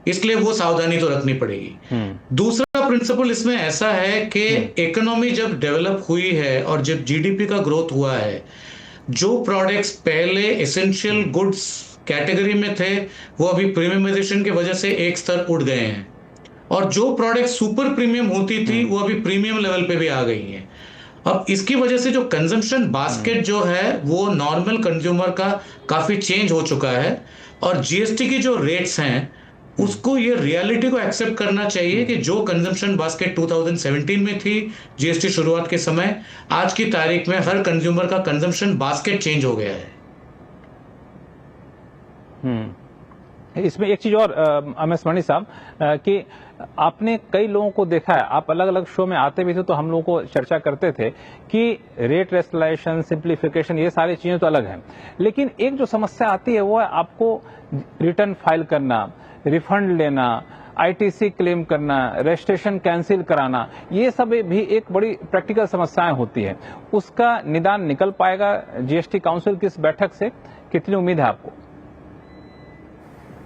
इसलिए वो सावधानी तो रखनी पड़ेगी। दूसरा प्रिंसिपल इसमें ऐसा है कि इकोनॉमी जब डेवलप हुई है और जब जीडीपी का ग्रोथ हुआ है, जो प्रोडक्ट्स पहले एसेंशियल गुड्स कैटेगरी में थे वो अभी प्रीमियमाइजेशन की वजह से एक स्तर उठ गए हैं, और जो प्रोडक्ट सुपर प्रीमियम होती थी वो अभी प्रीमियम लेवल पे भी आ गई हैं। अब इसकी वजह से जो कंजम्पशन बास्केट जो है वो नॉर्मल कंज्यूमर का काफी चेंज हो चुका है, और जीएसटी की जो रेट्स हैं उसको ये रियलिटी को एक्सेप्ट करना चाहिए कि जो कंजम्पशन बास्केट 2017 में थी जीएसटी शुरुआत के समय, आज की तारीख में हर कंज्यूमर का कंजम्पशन बास्केट चेंज हो गया है। इसमें एक चीज और एमएस मणि साहब कि आपने कई लोगों को देखा है, आप अलग अलग शो में आते भी थे तो हम लोगों को चर्चा करते थे कि रेट रेशनलाइजेशन, सिंप्लीफिकेशन, ये सारी चीजें तो अलग हैं, लेकिन एक जो समस्या आती है वो है आपको रिटर्न फाइल करना, रिफंड लेना, आईटीसी क्लेम करना, रजिस्ट्रेशन कैंसिल कराना, ये सब भी एक बड़ी प्रैक्टिकल समस्याएं होती है। उसका निदान निकल पाएगा जीएसटी काउंसिल की इस बैठक से? कितनी उम्मीद है आपको?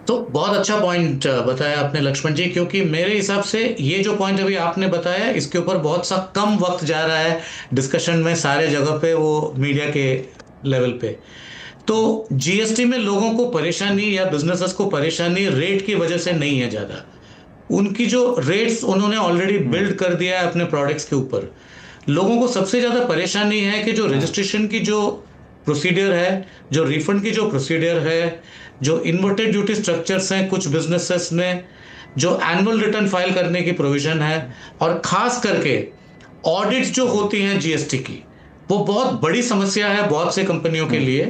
तो बहुत अच्छा पॉइंट बताया आपने लक्ष्मण जी, क्योंकि मेरे हिसाब से ये जो पॉइंट अभी आपने बताया इसके ऊपर बहुत सा कम वक्त जा रहा है डिस्कशन में सारे जगह पे, वो मीडिया के लेवल पे। तो जीएसटी में लोगों को परेशानी या बिजनेसेस को परेशानी रेट की वजह से नहीं है ज्यादा, उनकी जो रेट्स उन्होंने ऑलरेडी बिल्ड कर दिया है अपने प्रोडक्ट्स के ऊपर। लोगों को सबसे ज्यादा परेशानी है कि जो रजिस्ट्रेशन की जो प्रोसीडियर है, जो रिफंड की जो प्रोसीडियर है, जो इन्वर्टेड ड्यूटी स्ट्रक्चर्स हैं कुछ बिजनेसेस में, जो एनुअल रिटर्न फाइल करने की प्रोविजन है, और खास करके ऑडिट्स जो होती हैं जीएसटी की, वो बहुत बड़ी समस्या है बहुत से कंपनियों के लिए,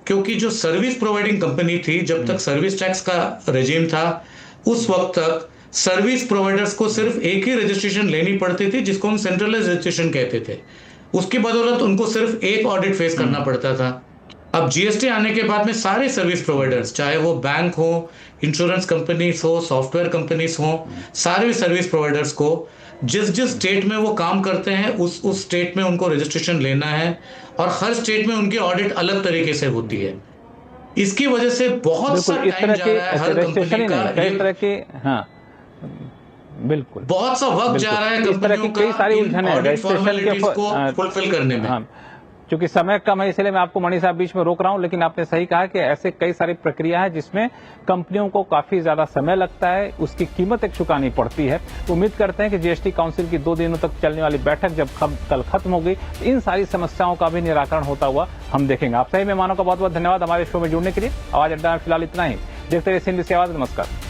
क्योंकि जो सर्विस प्रोवाइडिंग कंपनी थी, जब तक सर्विस टैक्स का रेजिम था उस वक्त तक सर्विस प्रोवाइडर्स को सिर्फ एक ही रजिस्ट्रेशन लेनी पड़ती थी जिसको हम सेंट्रलाइज रजिस्ट्रेशन कहते थे। उसकी बदौलत उनको सिर्फ एक ऑडिट फेस करना पड़ता था। अब जीएसटी आने के बाद में सारे सर्विस प्रोवाइडर्स, चाहे वो बैंक हो, इंश्योरेंस कंपनीज हो, सॉफ्टवेयर कंपनीज हो, सारे सर्विस प्रोवाइडर्स को जिस जिस स्टेट में वो काम करते हैं उस स्टेट में उनको रजिस्ट्रेशन लेना है, और हर स्टेट में उनकी ऑडिट अलग तरीके से होती है। इसकी वजह से बहुत सा टाइम जा रहा है हर कंपनी का, कई तरह के, हाँ बिल्कुल, बहुत सा वक्त जा रहा है कंपनियों का कई सारी उलझन है रजिस्ट्रेशन को फुलफिल करने में। हाँ, क्योंकि समय कम है इसलिए मैं आपको मणि साहब बीच में रोक रहा हूं, लेकिन आपने सही कहा कि ऐसे कई सारी प्रक्रिया है जिसमें कंपनियों को काफी ज्यादा समय लगता है, उसकी कीमत एक चुकानी पड़ती है। तो उम्मीद करते हैं कि जीएसटी काउंसिल की 2 दिनों तक चलने वाली बैठक जब कल खत्म होगी तो इन सारी समस्याओं का भी निराकरण होता हुआ हम देखेंगे। आप सही मेहमानों का बहुत बहुत धन्यवाद हमारे शो में जुड़ने के लिए। आवाज अड्डा में फिलहाल इतना ही। देखते रहिए सिंधी से आवाज। नमस्कार।